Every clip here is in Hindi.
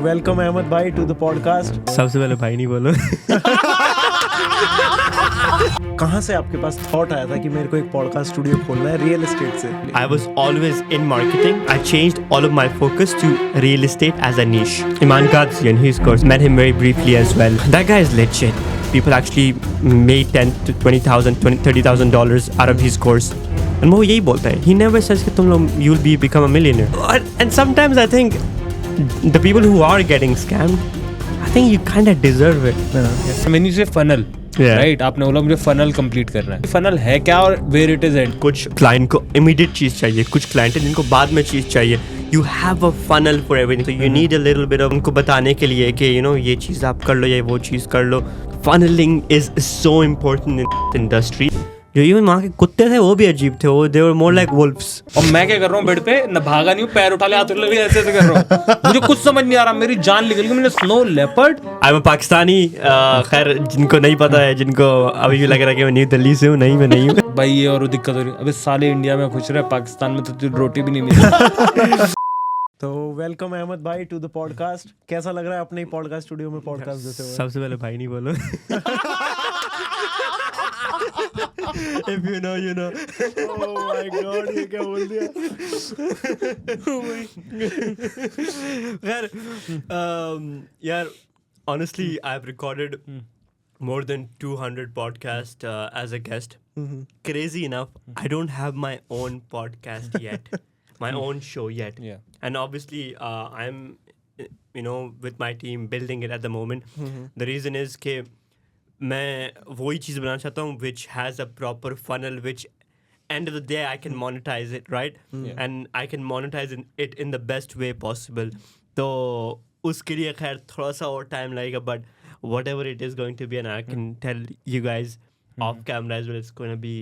वेलकम अहमद भाई टू द पॉडकास्ट। सबसे पहले भाई नहीं बोलो। कहाँ से आपके पास थॉट आया था कि मेरे को एक पॉडकास्ट स्टूडियो खोलना है रियल एस्टेट से? I was always in marketing. I changed all of my focus to real estate as a niche. Iman Ghazi and his course, met him very briefly as well. That guy is legit. People actually made $10,000 to $20,000, $30,000 out of his course. And वो यही बोलता है. He never says कि तुम लोग you'll become a millionaire. And sometimes I think the people who are getting scammed, I think you kind of deserve it. When you say funnel, right? आपने बोला मुझे funnel complete करना है. Funnel है क्या और where it is end? कुछ क्लाइंट को इमीडिएट चीज चाहिए, कुछ क्लाइंट है जिनको बाद में चीज चाहिए. You have a funnel for everything. So you need a little bit of उनको बताने के लिए कि ये चीज आप कर लो या वो चीज कर लो. Funneling is so important in industry. जो इवन वहाँ के कुत्ते थे वो भी अजीब थे. वो they were more like wolves. और मैं क्या कर रहा हूँ बेड पे, न भागा नहीं हूँ, पैर उठा ले हाथ उठा ले, ऐसे कर रहा हूँ. मुझे कुछ समझ नहीं आ रहा, मेरी जान निकल गई. मैंने snow leopard. I'm a Pakistani. खैर जिनको नहीं पता है, जिनको अभी भी लग रहा है कि मैं न्यू दिल्ली से हूँ, नहीं मैं नहीं हूँ. भाई ये और दिक्कत हो रही है. अबे साले इंडिया में खुश रहे, पाकिस्तान में तो तुझे रोटी भी नहीं मिली. तो वेलकम अहमद भाई टू द पॉडकास्ट। कैसा लग रहा है अपने पॉडकास्ट स्टूडियो में पॉडकास्ट देते हुए? सबसे पहले भाई नहीं बोलो. If you know, you know. Oh my God, ये क्या बोल दिया? खैर, यार, honestly, I've recorded more than 200 podcasts as a guest. Crazy enough, I don't have my own podcast yet, my own show yet. Yeah. And obviously, I'm, with my team building it at the moment. The reason is कि मैं वही चीज़ बनाना चाहता हूँ which has a proper funnel, which end of the day I can monetize it, right? And I can monetize it in the best way possible. तो उसके लिए खैर थोड़ा सा और टाइम लगेगा, but whatever it is going to be, and I can tell you guys off camera as well, it's going to be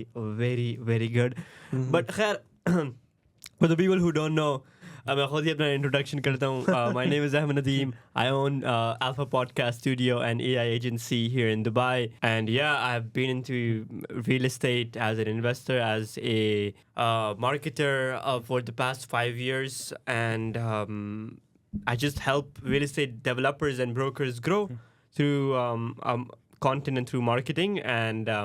very, very good. But खैर, for the people who don't know, मैं खुद ही अपना इंट्रोडक्शन करता हूँ. My name is Ahmed Nadeem. I own Alpha Podcast Studio and AI agency here in Dubai. And yeah, I've been into real estate as an investor, as a marketer for the past 5 years. And I just help real estate developers and brokers grow through content and through marketing. And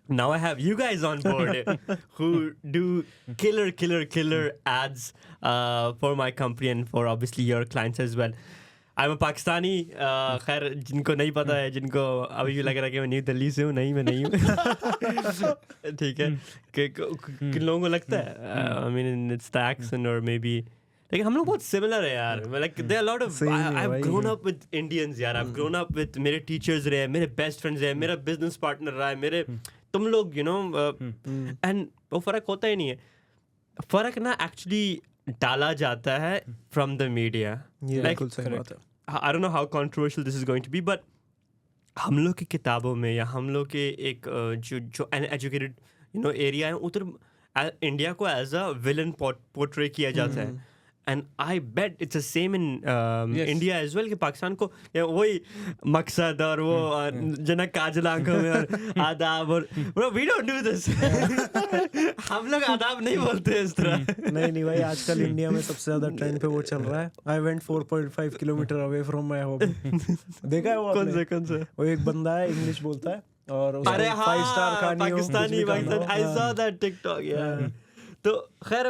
now I have you guys on board who do killer ads for my company and for obviously your clients as well. I'm a Pakistani. खैर जिनको नहीं पता है, जिनको अभी भी लग रहा है कि मैं न्यू दिल्ली से हूँ, नहीं मैं नहीं हूँ. ठीक है. किन लोगों को लगता है? I mean it's the accent or maybe लेकिन हम लोग बहुत सिमिलर है यार. Like there are a lot of I've grown up with Indians यार. I've grown up with मेरे टीचर्स रहे, मेरे बेस्ट फ्रेंड्स रहे, मेरा बिजनेस पार्टनर रहा है, मेरे तुम लोग एंड वो फर्क होता ही नहीं है. फर्क ना एक्चुअली डाला जाता है फ्रॉम द मीडिया. बिल्कुल सही बात है. I don't know how controversial this is going to be, but हम लोग की किताबों में या हम लोग के एक जो एजुकेटेड एरिया है, उधर इंडिया को एज अ विलन पोर्ट्रे किया जाता है. And I bet it's the same in India as well कि पाकिस्तान को वही मकसद और वो जनक काजल आंखों में और आदाब और bro we don't do this. हम लोग आदाब नहीं बोलते इस तरह. नहीं भाई, आजकल इंडिया में सबसे ज्यादा ट्रेंड पे वो चल रहा है. I went 4.5 kilometre away from my home. देखा है वो आपने? कौन सा? वो एक बंदा है, इंग्लिश बोलता है और उसको 5 स्टार खानी हो, Pakistani. I saw that TikTok. Yeah. तो खैर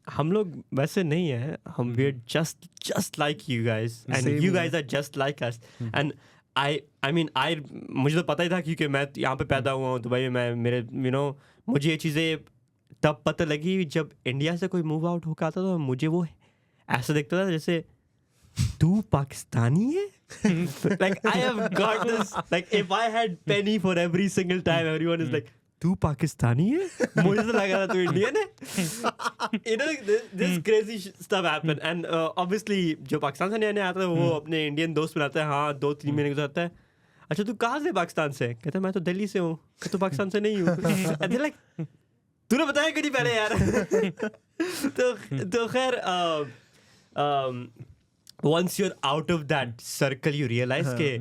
हम लोग वैसे नहीं हैं. हम we are just like you guys and you guys are just like us. And I mean मुझे तो पता ही था क्योंकि मैं यहाँ पे पैदा हुआ हूँ दुबई में. मेरे मुझे ये चीज़ें तब पता लगी जब इंडिया से कोई मूव आउट होकर आता था. मुझे वो ऐसा दिखता था जैसे तू पाकिस्तानी है. Like I have got this, like if I had penny for every single time everyone is like तू पाकिस्तानी है, मुझे तो लगा था तू इंडियन है. This crazy stuff happen. And obviously जो पाकिस्तान से नया आता है वो अपने इंडियन दोस्त बनाता है. हाँ 2-3 महीने गुजरता है. अच्छा तू कहाँ से पाकिस्तान से? कहता है मैं तो दिल्ली से हूँ. तो पाकिस्तान से नहीं हूँ. And they're like तूने बताया क्यों नहीं पहले यार? तो खैर once you're out of that circle you realize के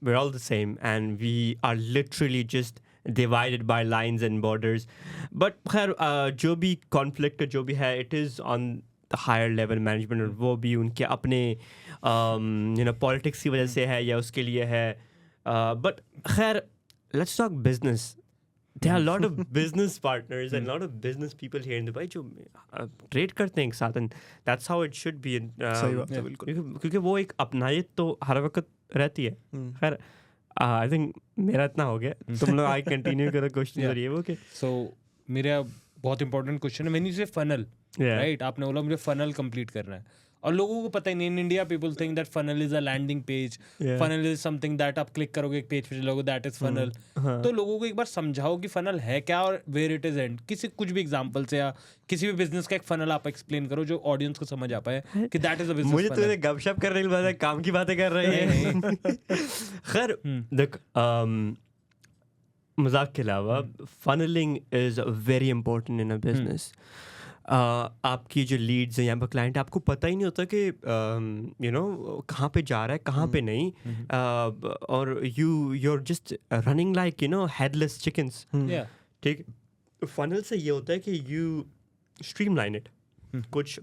we're all the same and we are literally just divided by lines and borders. But खैर जो भी conflict जो भी है, it is on the higher level management, और वो भी उनके अपने पॉलिटिक्स की वजह से है या उसके लिए है. बट खैर, let's talk business. There are a lot of business partners and a lot of business people here in Dubai जो ट्रेड करते हैं एक साथ, and that's how it should be. सही बात है, बिल्कुल. क्योंकि वो एक अपनायत तो हर वक्त रहती है. खैर, आई थिंक मेरा इतना हो गया. तुम लोग आगे कंटिन्यू करो क्वेश्चन करिए. ओके, सो मेरा बहुत इंपॉर्टेंट क्वेश्चन है. मैंने इसे फनल, राइट, आपने बोला मुझे फनल कंप्लीट करना है, और लोगों को पता ही नहीं. In India people think that funnel is a landing page, funnel is something that आप क्लिक करोगे एक पेज पे चलोगे, दैट इज फनल. तो लोगों को एक बार समझाओ कि फनल है क्या और वेयर इट इज एंड. किसी कुछ भी एग्जांपल से या किसी भी बिजनेस का एक फनल आप एक्सप्लेन करो जो ऑडियंस को समझ आ पाए कि दैट इज अ बिजनेस. मुझे तो गपशप करने के बाद काम की बातें कर रहे हैं. खैर देख, मजाक के अलावा funnelling is very important in a business. आपकी जो लीड्स हैं यहाँ पर क्लाइंट, आपको पता ही नहीं होता कि कहाँ पे जा रहा है, कहाँ पे नहीं, और you're just running like headless chickens. ठीक. फनल से ये होता है कि you streamline it. कुछ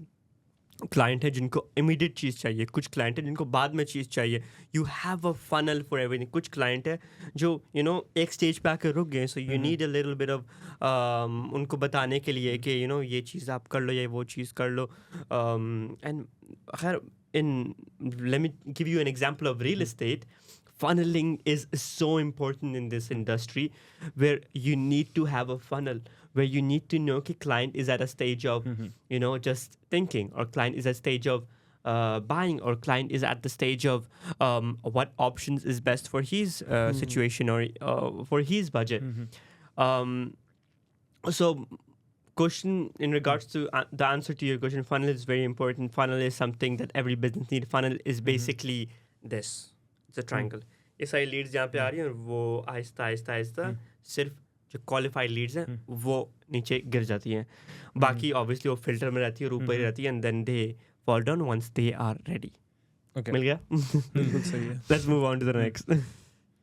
क्लाइंट है जिनको इमीडिएट चीज़ चाहिए, कुछ क्लाइंट है जिनको बाद में चीज़ चाहिए. You have a funnel for everything. कुछ क्लाइंट है जो एक स्टेज पे आकर रुक गए, so you need a little bit of उनको बताने के लिए कि ये चीज़ आप कर लो या वो चीज़ कर लो. एंड खैर, let me give you an example of real estate. Funneling is so important in this industry, where you need to have a funnel, where you need to know that client is at a stage of just thinking, or client is at a stage of buying, or client is at the stage of what options is best for his situation, or for his budget. So question in regards to the answer to your question, funnel is very important. Funnel is something that every business needs. Funnel is basically this. It's a triangle. ये सारी लीड्स जहाँ पे आ रही हैं, और वो आहिस्ता आहिस्ता आहिस्ता सिर्फ जो क्वालिफाइड लीड्स हैं वो नीचे गिर जाती हैं. बाकी ऑब्वियसली वो फिल्टर में रहती है और ऊपर ही रहती है, and then they fall down once they are ready. मिल गया. बिल्कुल सही है. Let's move on to the next.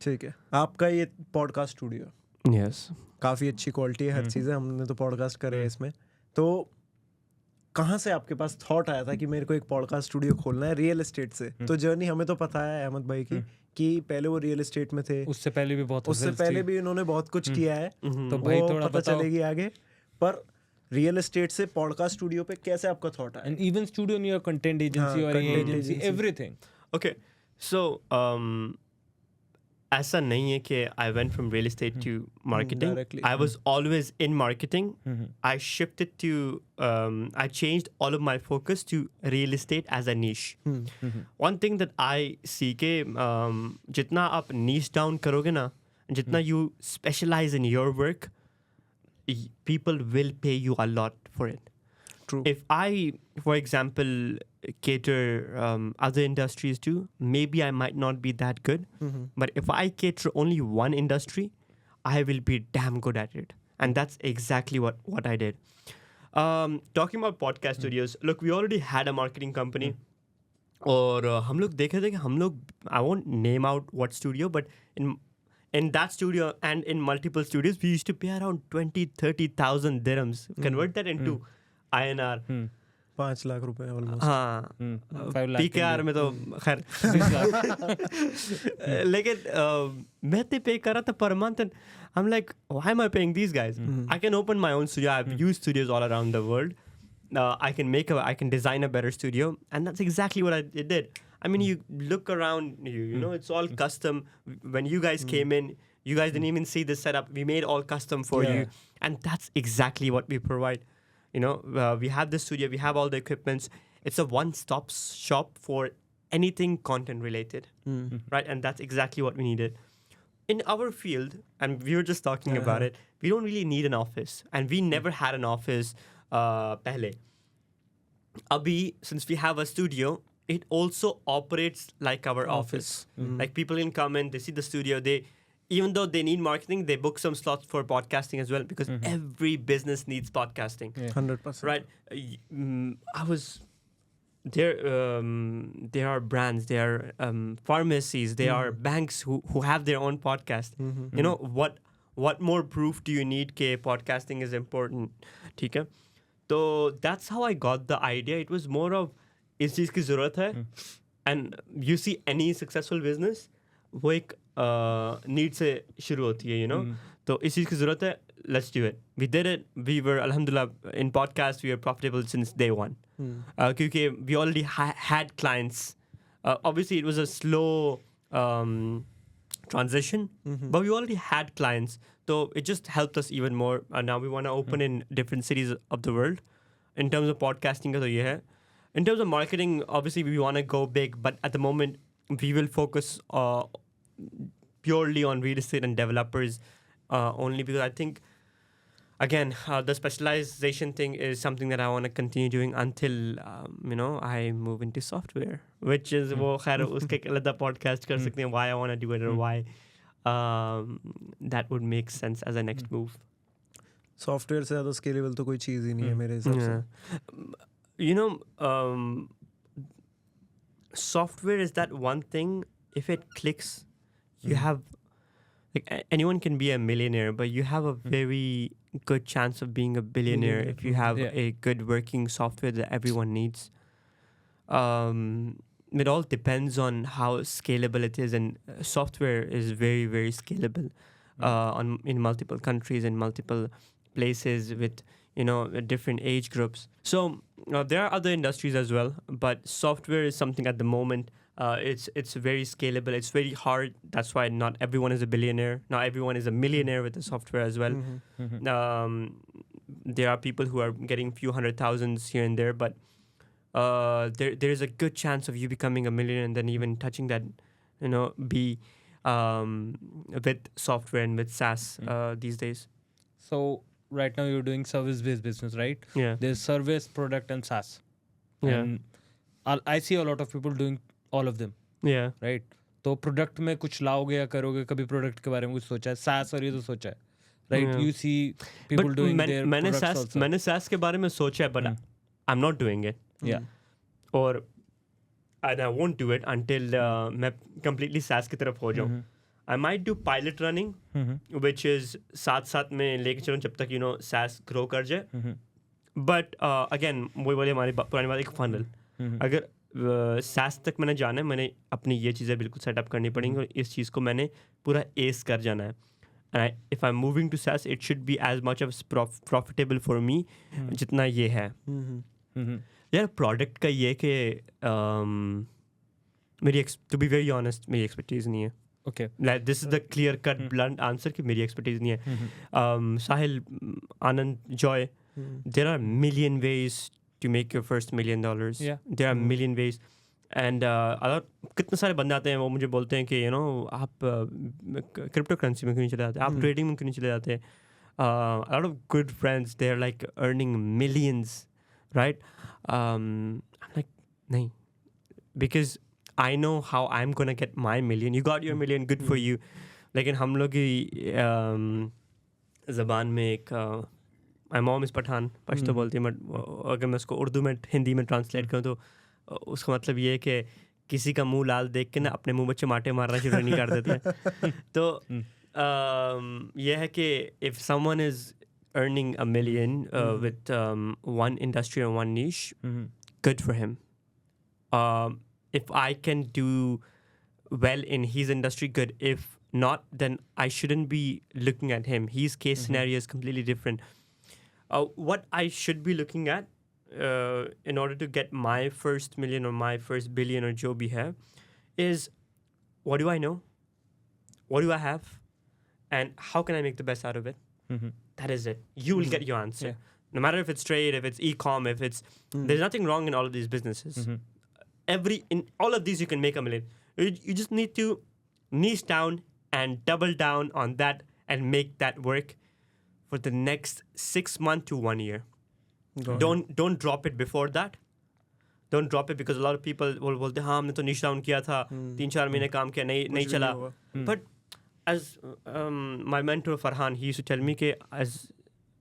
ठीक है. आपका ये पॉडकास्ट स्टूडियो, यस, काफ़ी अच्छी क्वालिटी है, हर चीज़ है. हमने तो पॉडकास्ट करे हैं इसमें. तो कहाँ से आपके पास थॉट आया था कि मेरे को एक पॉडकास्ट स्टूडियो खोलना है रियल एस्टेट से? तो जर्नी हमें तो पता है अहमद भाई की कि पहले वो रियल एस्टेट में थे, उससे पहले भी उन्होंने बहुत कुछ किया है. तो भाई थोड़ा पता चलेगी आगे. पर रियल एस्टेट से पॉडकास्ट स्टूडियो पे कैसे आपका थॉट आया? And even studio in your content agency और एजेंसी, एवरीथिंग. ओके, सो ऐसा नहीं है कि I went from real estate to marketing. I was always in marketing. I shifted to I changed all of my focus to real estate as a niche. One thing that I see के जितना आप नीश डाउन करोगे ना, जितना you specialise in your work, people will pay you a lot for it. True. If I, for example, cater other industries too, maybe I might not be that good. But if I cater only one industry, I will be damn good at it. And that's exactly what I did. Talking about podcast studios, look, we already had a marketing company. और हम लोग देखे थे कि हम लोग, I won't name out what studio, but in that studio and in multiple studios, we used to pay around 20,000-30,000 dirhams. Convert that into INR. 5 lakh रुपए ऑलमोस्ट. हाँ, 5 लाख PKR में तो खैर. लेकिन मैं तो पे कर रहा था per month, and I'm like, why am I paying these guys? I can open my own studio. I've used studios all around the world. I can design a better studio, and that's exactly what I did. I mean, you look around, you know, it's all custom. When you guys came in, you guys didn't even see the setup. We made all custom for you. And that's exactly what we provide. You know, we have the studio, we have all the equipments. It's a one-stop shop for anything content related, right? And that's exactly what we needed. In our field, and we were just talking about it, we don't really need an office. And we never had an office pehle. Abhi, since we have a studio, it also operates like our office. Like people can come in, they see the studio, even though they need marketing, they book some slots for podcasting as well, because every business needs podcasting. 100%. Right. I was there are brands, there are pharmacies, there are banks who have their own podcast. You know, what more proof do you need कि podcasting is important? ठीक है. तो that's how I got the idea. It was more of इस चीज़ की ज़रूरत है, and you see any successful business वो एक need से शुरू होती है, you know. तो इस चीज़ की ज़रूरत है, let's do it. We did it. We were alhamdulillah in podcast we were profitable since day one. क्योंकि we already had clients. Obviously it was a slow transition, but we already had clients. So it just helped us even more. Now we want to open in different cities of the world. In terms of podcasting, तो ये है. In terms of marketing, obviously we want to go big, but at the moment we will focus purely on real estate and developers only because I think, again, the specialization thing is something that I want to continue doing until, I move into software, which is वो खैर उसके अलग podcast कर सकते हैं, why I want to do it or why that would make sense as a next move. Software से ज़्यादा स्केलेबल तो कोई चीज़ ही नहीं है मेरे हिसाब से. Software is that one thing, if it clicks, you have, like, anyone can be a millionaire, but you have a very good chance of being a billionaire if you have a good working software that everyone needs. It all depends on how scalable it is, and software is very, very scalable in multiple countries and multiple places with different age groups. So there are other industries as well, but software is something at the moment. It's very scalable. It's very hard. That's why not everyone is a billionaire. Not everyone is a millionaire with the software as well. There are people who are getting few hundred thousands here and there, but there is a good chance of you becoming a millionaire and then even touching that, be with software and with SaaS these days. So right now you're doing service-based business, right? Yeah. There's service, product, and SaaS. Yeah. And I see a lot of people doing all of them. Yeah. Right? तो प्रोडक्ट में कुछ लाओगे या करोगे, कभी प्रोडक्ट के बारे में कुछ सोचा है? SaaS और ये तो सोचा है, right? You see people doing their products also. मैंने SaaS के बारे में सोचा है, but I'm not doing it. Yeah. And I won't do it until मैं completely SaaS की तरफ हो जाऊँ. I might do pilot running, which is साथ में लेके चलूँ जब तक SaaS grow कर जाए. But again वही वाली हमारी पुरानी बात, एक funnel. अगर SaaS तक मैंने जाना है, मैंने अपनी ये चीज़ें बिल्कुल सेटअप करनी पड़ेंगी और इस चीज़ को मैंने पूरा एस कर जाना है. And if I'm moving to SaaS, it should be as much as profitable for me जितना ये है. यार प्रोडक्ट का ये कि मेरी to be very honest मेरी एक्सपर्टीज नहीं है. Okay. Like this is the clear cut blunt answer कि मेरी एक्सपर्टीज नहीं है. Sahil, Anand, Joy, there are a million ways to make your first $1 million. Yeah. There are a million ways. And कितने सारे बंदे आते हैं, वो मुझे बोलते हैं कि आप क्रिप्टो करेंसी में क्यों नहीं चले जाते, आप ट्रेडिंग में क्यों नहीं चले जाते. A lot of good friends, they're like earning millions, right? I'm like, nahi, because I know how I'm gonna get my million. You got your million, good for you. लेकिन हम लोग की ज़बान में एक my mom is Pathan, Pashto बोलती है, अगर मैं उसको उर्दू में हिंदी में ट्रांसलेट करूँ तो उसका मतलब ये है कि किसी का मुंह लाल देख के ना अपने मुंह में चमाटे मारना शुरू नहीं कर देते हैं. तो ये है कि if someone is earning $1 million with one industry or one niche, good for him. If I can do well in his industry, good. If not, then I shouldn't be looking at him. His case scenario is completely different. What I should be looking at in order to get my first million or my first billion or jo bhi hai is, what do I know? What do I have? And how can I make the best out of it? That is it. You will get your answer. Yeah. No matter if it's trade, if it's e-com, if it's... There's nothing wrong in all of these businesses. In all of these, you can make $1 million. You just need to niche down and double down on that and make that work for the next 6 months to 1 year. Don't drop it before that. Don't drop it because a lot of people will बोलते हैं हाँ हमने तो niche down किया था 3-4 महीने काम किया नहीं चला. But as my mentor Farhan, he used to tell me कि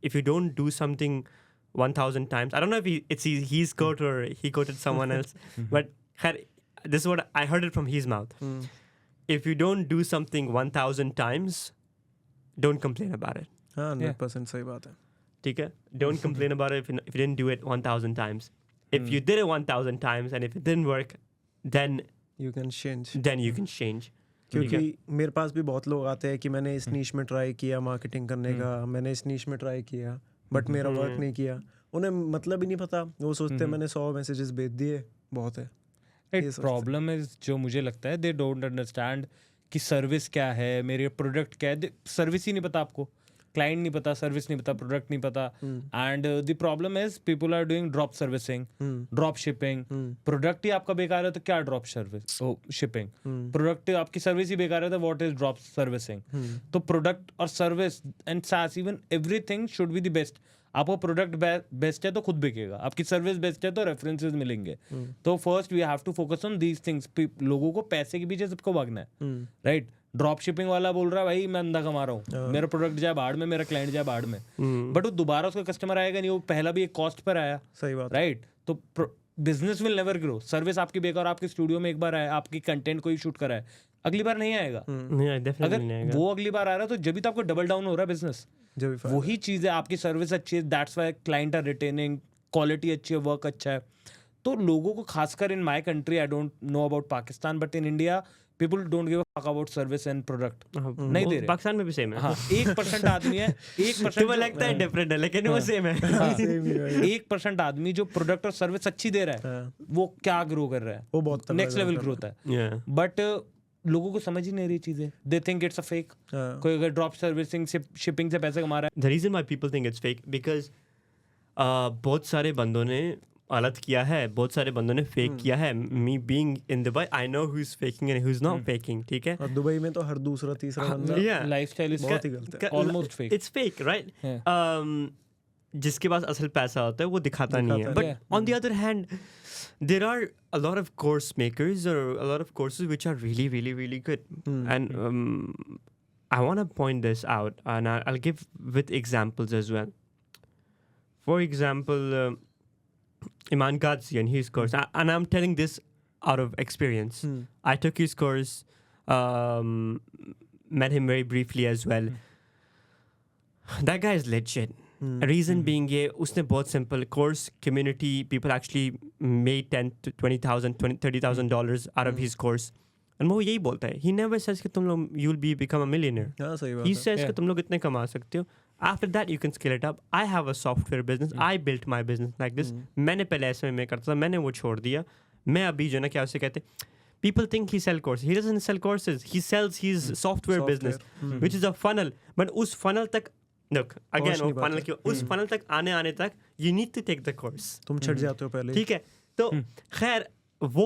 if you don't do something 1,000 times, I don't know if it's his quote or he quoted someone else, but this is what I heard it from his mouth. If you don't do something 1,000 times, don't complain about it. 100% सही बात है. ठीक है? Don't complain about it if you didn't do it 1,000 times. If you did it 1,000 times and if it didn't work, then you can change. you can change. क्योंकि मेरे पास भी बहुत लोग आते हैं कि मैंने इस नीश में ट्राई किया मार्केटिंग करने का, मैंने इस नीश में ट्राई किया बट मेरा वर्क नहीं किया, उन्हें मतलब ही नहीं पता, वो सोचते हैं मैंने 100 मैसेजेस भेज दिए बहुत है। प्रॉब्लम इज जो मुझे लगता है दे डोंट अंडरस्टैंड कि सर्विस क्या है, मेरे प्रोडक्ट क्या है। सर्विस ही नहीं पता आपको, क्लाइंट नहीं पता, सर्विस नहीं पता, प्रोडक्ट नहीं पता। And the problem is people are doing drop servicing, drop shipping. Product ही आपका बेकार है तो क्या ड्रॉप सर्विस शिपिंग, प्रोडक्ट आपकी सर्विस ही बेकार है तो व्हाट इज ड्रॉप सर्विसिंग। तो प्रोडक्ट और service and SaaS even everything should be the best. आपका प्रोडक्ट बेस्ट है तो खुद बिकेगा, आपकी सर्विस बेस्ट है तो रेफरेंसेस मिलेंगे। तो first we have to focus on these things. लोगों को पैसे के पीछे सबको भागना है, राइट? ड्रॉप शिपिंग वाला बोल रहा है भाई मैं अंधा कमा रहा हूँ, मेरा प्रोडक्ट जाए बाहर में, मेरा क्लाइंट जाए बाहर में, बट वो दोबारा उसका कस्टमर आएगा नहीं, वो पहला भी एक कॉस्ट पर आया। सही बात, राइट? तो business will never grow. Service आपकी बेकार, आपके स्टूडियो में एक बार आया, आपकी कंटेंट कोई शूट करा है, अगली बार नहीं आएगा। अगर वो अगली बार आ रहा है तो जब भी तो आपको डबल डाउन हो रहा है बिजनेस। वही चीज है, आपकी सर्विस अच्छी है, that's why client are retaining, quality अच्छी है, वर्क अच्छा है। तो लोगों को खासकर in my country, I don't know about Pakistan but in India people don't give a fuck about service and product. नहीं दे रहे। पाकिस्तान में भी सेम है। हाँ, 1% आदमी है, 1% तुम्हें लगता है डिफरेंट है लेकिन वो सेम है। 1% आदमी जो प्रोडक्ट और सर्विस अच्छी दे रहा है वो क्या ग्रो कर रहा है, वो बहुत नेक्स्ट लेवल ग्रोथ है। बट लोगों को समझ ही नहीं रही चीजें, they think it's a fake. कोई अगर ड्रॉप सर्विसिंग से शिपिंग से पैसे कमा रहा है, the reason why people think it's fake because बहुत सारे बंदों ने गलत किया है, बहुत सारे बंदों ने फेक किया है। Me being in Dubai I know who is faking and who is not faking, ठीक है? और दुबई में तो हर दूसरा तीसरा बंदा लाइफस्टाइल इज बहुत ही गलत है, almost fake. It's fake, right? जिसके पास असल पैसा होता है वो दिखाता नहीं है। But on the other hand there are a lot of course makers or a lot of courses which are really, really, really good. And I want to point this out and I'll give with examples as well. For example, Iman Ghazi and his course, and I'm telling this out of experience. I took his course, met him very briefly as well. That guy is legit. Reason being ये उसने बहुत simple course community people actually made $20,000-$30,000 out of his course and वो यही बोलता है, he never says कि तुम लोग you'll become a millionaire. हाँ, सही बात He है। says कि तुम लोग इतने कमा सकते हो, after that you can scale it up. I have a software business, I built my business like this. मैंने पहले ऐसे में करता था, मैंने वो छोड़ दिया। मैं अभी जो ना क्या उसे कहते, people think he sells courses, he doesn't sell courses, he sells his software business which is a funnel. But उस funnel तक look again वो funnel क्यों, उस funnel तक आने तक you need to take the course. तुम छट जाते हो पहले, ठीक है? तो खैर वो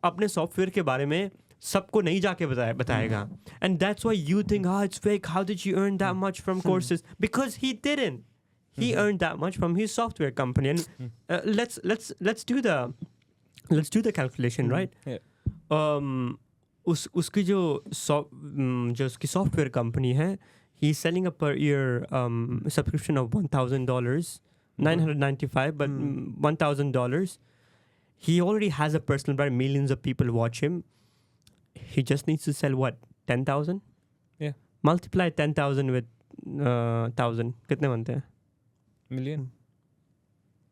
अपने सॉफ्टवेयर के बारे में सबको नहीं जाके बताएगा and that's why you think it's fake, how did you earn that much from courses? Because he didn't. He earned that much from his software company and let's do the calculation, right? उसकी जो उसकी सॉफ्टवेयर कंपनी है, he's selling a per year subscription of $1,000, $995, but $1,000. He already has a personal brand, millions of people watch him. He just needs to sell what, 10,000? Yeah. Multiply 10,000 with 1,000. कितने बनते हैं? Million?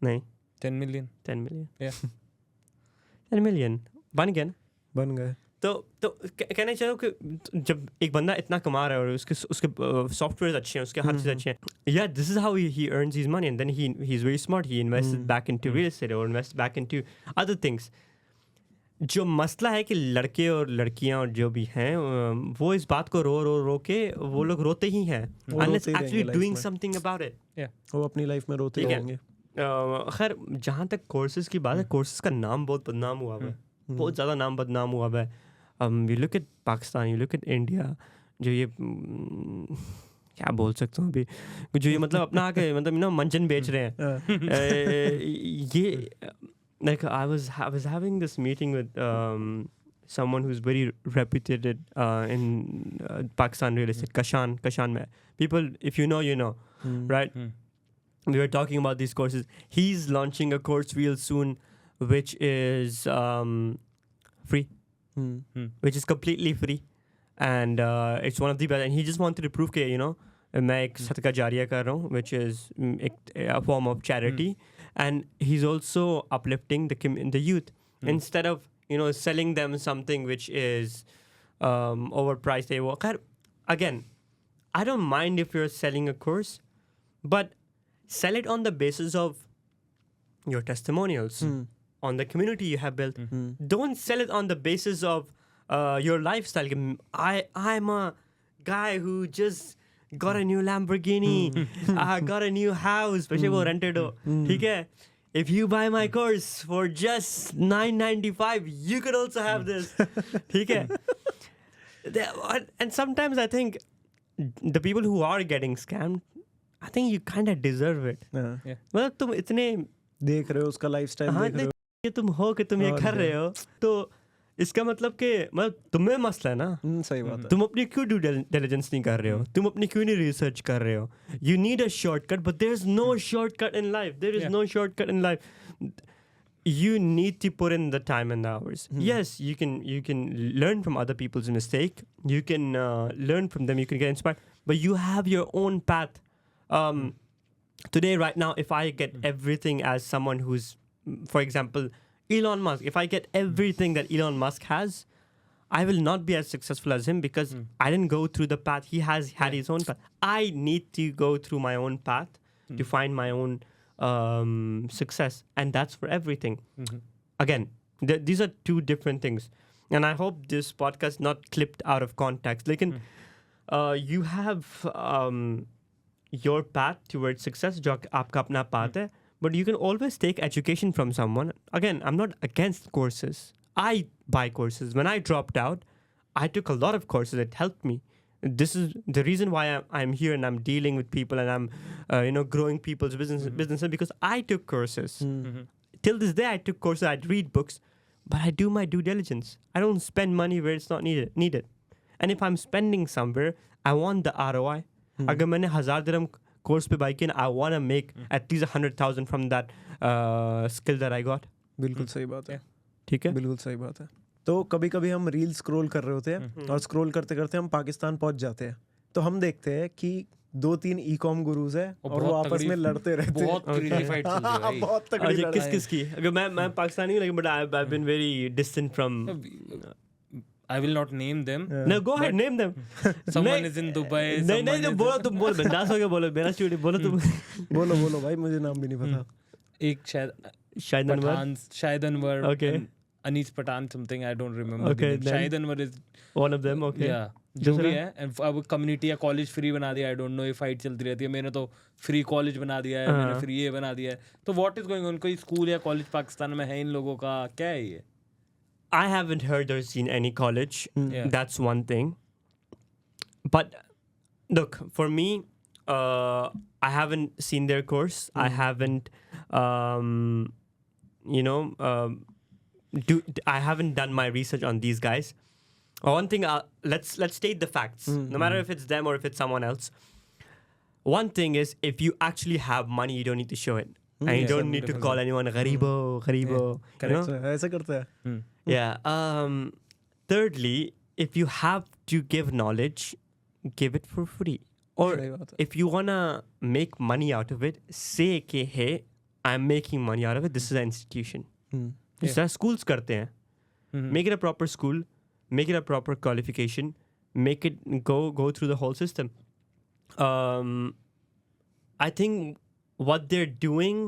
नहीं. 10 million. 10 million. Yeah. 10 million. बन गया ना? बन गए। तो कहना चाहिए कि जब एक बंदा इतना कमा रहा है और उसके सॉफ्टवेयर अच्छे हैं, उसके हर चीज़ अच्छे हैं, yeah this is how he earns his money and then he is very smart, he invested back into real estate और invest back into other things. जो मसला है कि लड़के और लड़कियां और जो भी हैं वो इस बात को रो के वो लोग रोते ही हैं unless actually doing something about it. वो अपनी लाइफ में रोते रहेंगे। खैर जहाँ तक कोर्सेज की बात है, कोर्सेज का नाम बहुत बदनाम हुआ है, बहुत ज़्यादा नाम बदनाम हुआ है। You look at Pakistan, you look at India, जो ये क्या बोल सकता हूँ अभी, जो ये मतलब अपना आके मतलब ना मंचन बेच रहे हैं ये। Like I was having this meeting with someone who's very reputed in Pakistan real estate, Kashan mein. People, if you know, you know, right? We were talking about these courses. He's launching a course real soon, which is free, which is completely free, and it's one of the best. And he just wanted to prove that, you know, मैं एक सदका जारिया कर रहा हूँ, which is a form of charity, and he's also uplifting the youth instead of selling them something which is overpriced. Again, I don't mind if you're selling a course, but sell it on the basis of your testimonials, on the community you have built. Don't sell it on the basis of your lifestyle. I'm a guy who just got a new Lamborghini. I got a new house. Especially वो rented हो. ठीक है? If you buy my course for just $9.95, you could also have this. ठीक है? And sometimes I think the people who are getting scammed, I think you kind of deserve it. मतलब तुम इतने देख रहे हो उसका लाइफस्टाइल, देख रहे हो ये तुम हो कि तुम ये कर रहे हो, तो इसका मतलब कि मतलब तुम्हें मसला है ना. सही बात है. तुम अपनी क्यों ड्यू डिलिजेंस नहीं कर रहे हो, तुम अपनी क्यों नहीं रिसर्च कर रहे हो. You need a shortcut, but there is no shortcut in life. There is no shortcut in life. You need to put in the time and the hours. Yes, you can learn from other people's mistake. You can learn from them. You can get inspired. But you have your own path. Today, right now, if I get everything as someone who's, for example, Elon Musk, if I get everything that Elon Musk has, I will not be as successful as him because I didn't go through the path. He has had his own path. I need to go through my own path to find my own success. And that's for everything. Again, these are two different things. And I hope this podcast not clipped out of context. Like, you have your path towards success, जो आपका अपना path है. But you can always take education from someone. Again, I'm not against courses. I buy courses. When I dropped out, I took a lot of courses. It helped me. This is the reason why I'm here and I'm dealing with people and I'm growing people's businesses because I took courses. Till this day, I took courses. I'd read books, but I do my due diligence. I don't spend money where it's not needed. And if I'm spending somewhere, I want the ROI. अगर मैंने 1000 dirham course पे buy किया, I want to make at least 100,000 from that skill that I got. बिल्कुल सही बात है. ठीक है, बिल्कुल सही बात है. तो कभी कभी हम रील स्क्रॉल कर रहे होते हैं और स्क्रॉल करते करते हम पाकिस्तान पहुंच जाते हैं, तो हम देखते हैं कि 2-3 ई-कॉम गुरुज है और वो आपस में लड़ते रहते हैं. बहुत तगड़ी फाइट चल रही है भाई. बहुत तगड़ी लड़ाई है. किस की? अगर मैं पाकिस्तानी हूं, लेकिन but I've been very distant from. I will not name them. No, go ahead, name them. Someone is in Dubai. नहीं बोलो, तुम बोलो, बिंदास होके बोलो, मेरा स्टूडियो बोलो तुम. बोलो भाई, मुझे नाम भी नहीं पता. एक शायद Anwar. Okay. Anish Patan something, I don't remember. Okay, शायद Anwar is one of them. Okay. Yeah. जो भी है, अब कम्युनिटी या कॉलेज फ्री बना दिया. आई डोंट नो, ये फाइट चलती रहती है. मैंने तो फ्री कॉलेज बना दिया है, मैंने फ्री ये बना दिया है. तो व्हाट इज गोइंग ऑन? कोई स्कूल या कॉलेज पाकिस्तान में है इन लोगों का? क्या है ये? I haven't heard or seen any college. That's one thing. But look, for me, I haven't seen their course. I haven't, I haven't done my research on these guys. One thing, let's state the facts. No matter if it's them or if it's someone else. One thing is, if you actually have money, you don't need to show it. And you don't need to call anyone Gharibo. ऐसा करता है. Yeah. Thirdly, if you have to give knowledge, give it for free. Or if you wanna make money out of it, say कि hey, I'm making money out of it. This is an institution. जिस तरह schools करते हैं. Make it a proper school. Make it a proper qualification. Make it go through the whole system. I think what they're doing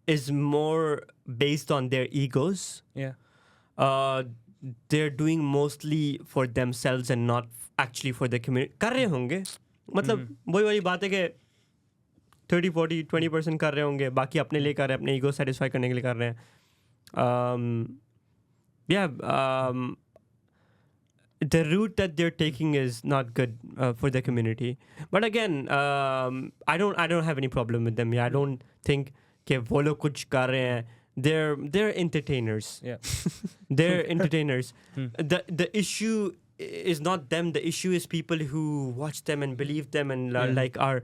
is more based on their egos. Yeah. They're doing mostly for themselves and not actually for the community. कर रहे होंगे, मतलब वही वाली बात है कि 30, 40, 20% कर रहे होंगे, बाकी अपने लिए कर रहे हैं, अपने ईगो सेटिस्फाई करने के लिए कर रहे हैं. The route that they're taking is not good for the community. But again, I don't have any problem with them. I don't think कि वो लोग कुछ कर रहे हैं. They're entertainers. Yeah. They're entertainers. The issue is not them. The issue is people who watch them and believe them and like are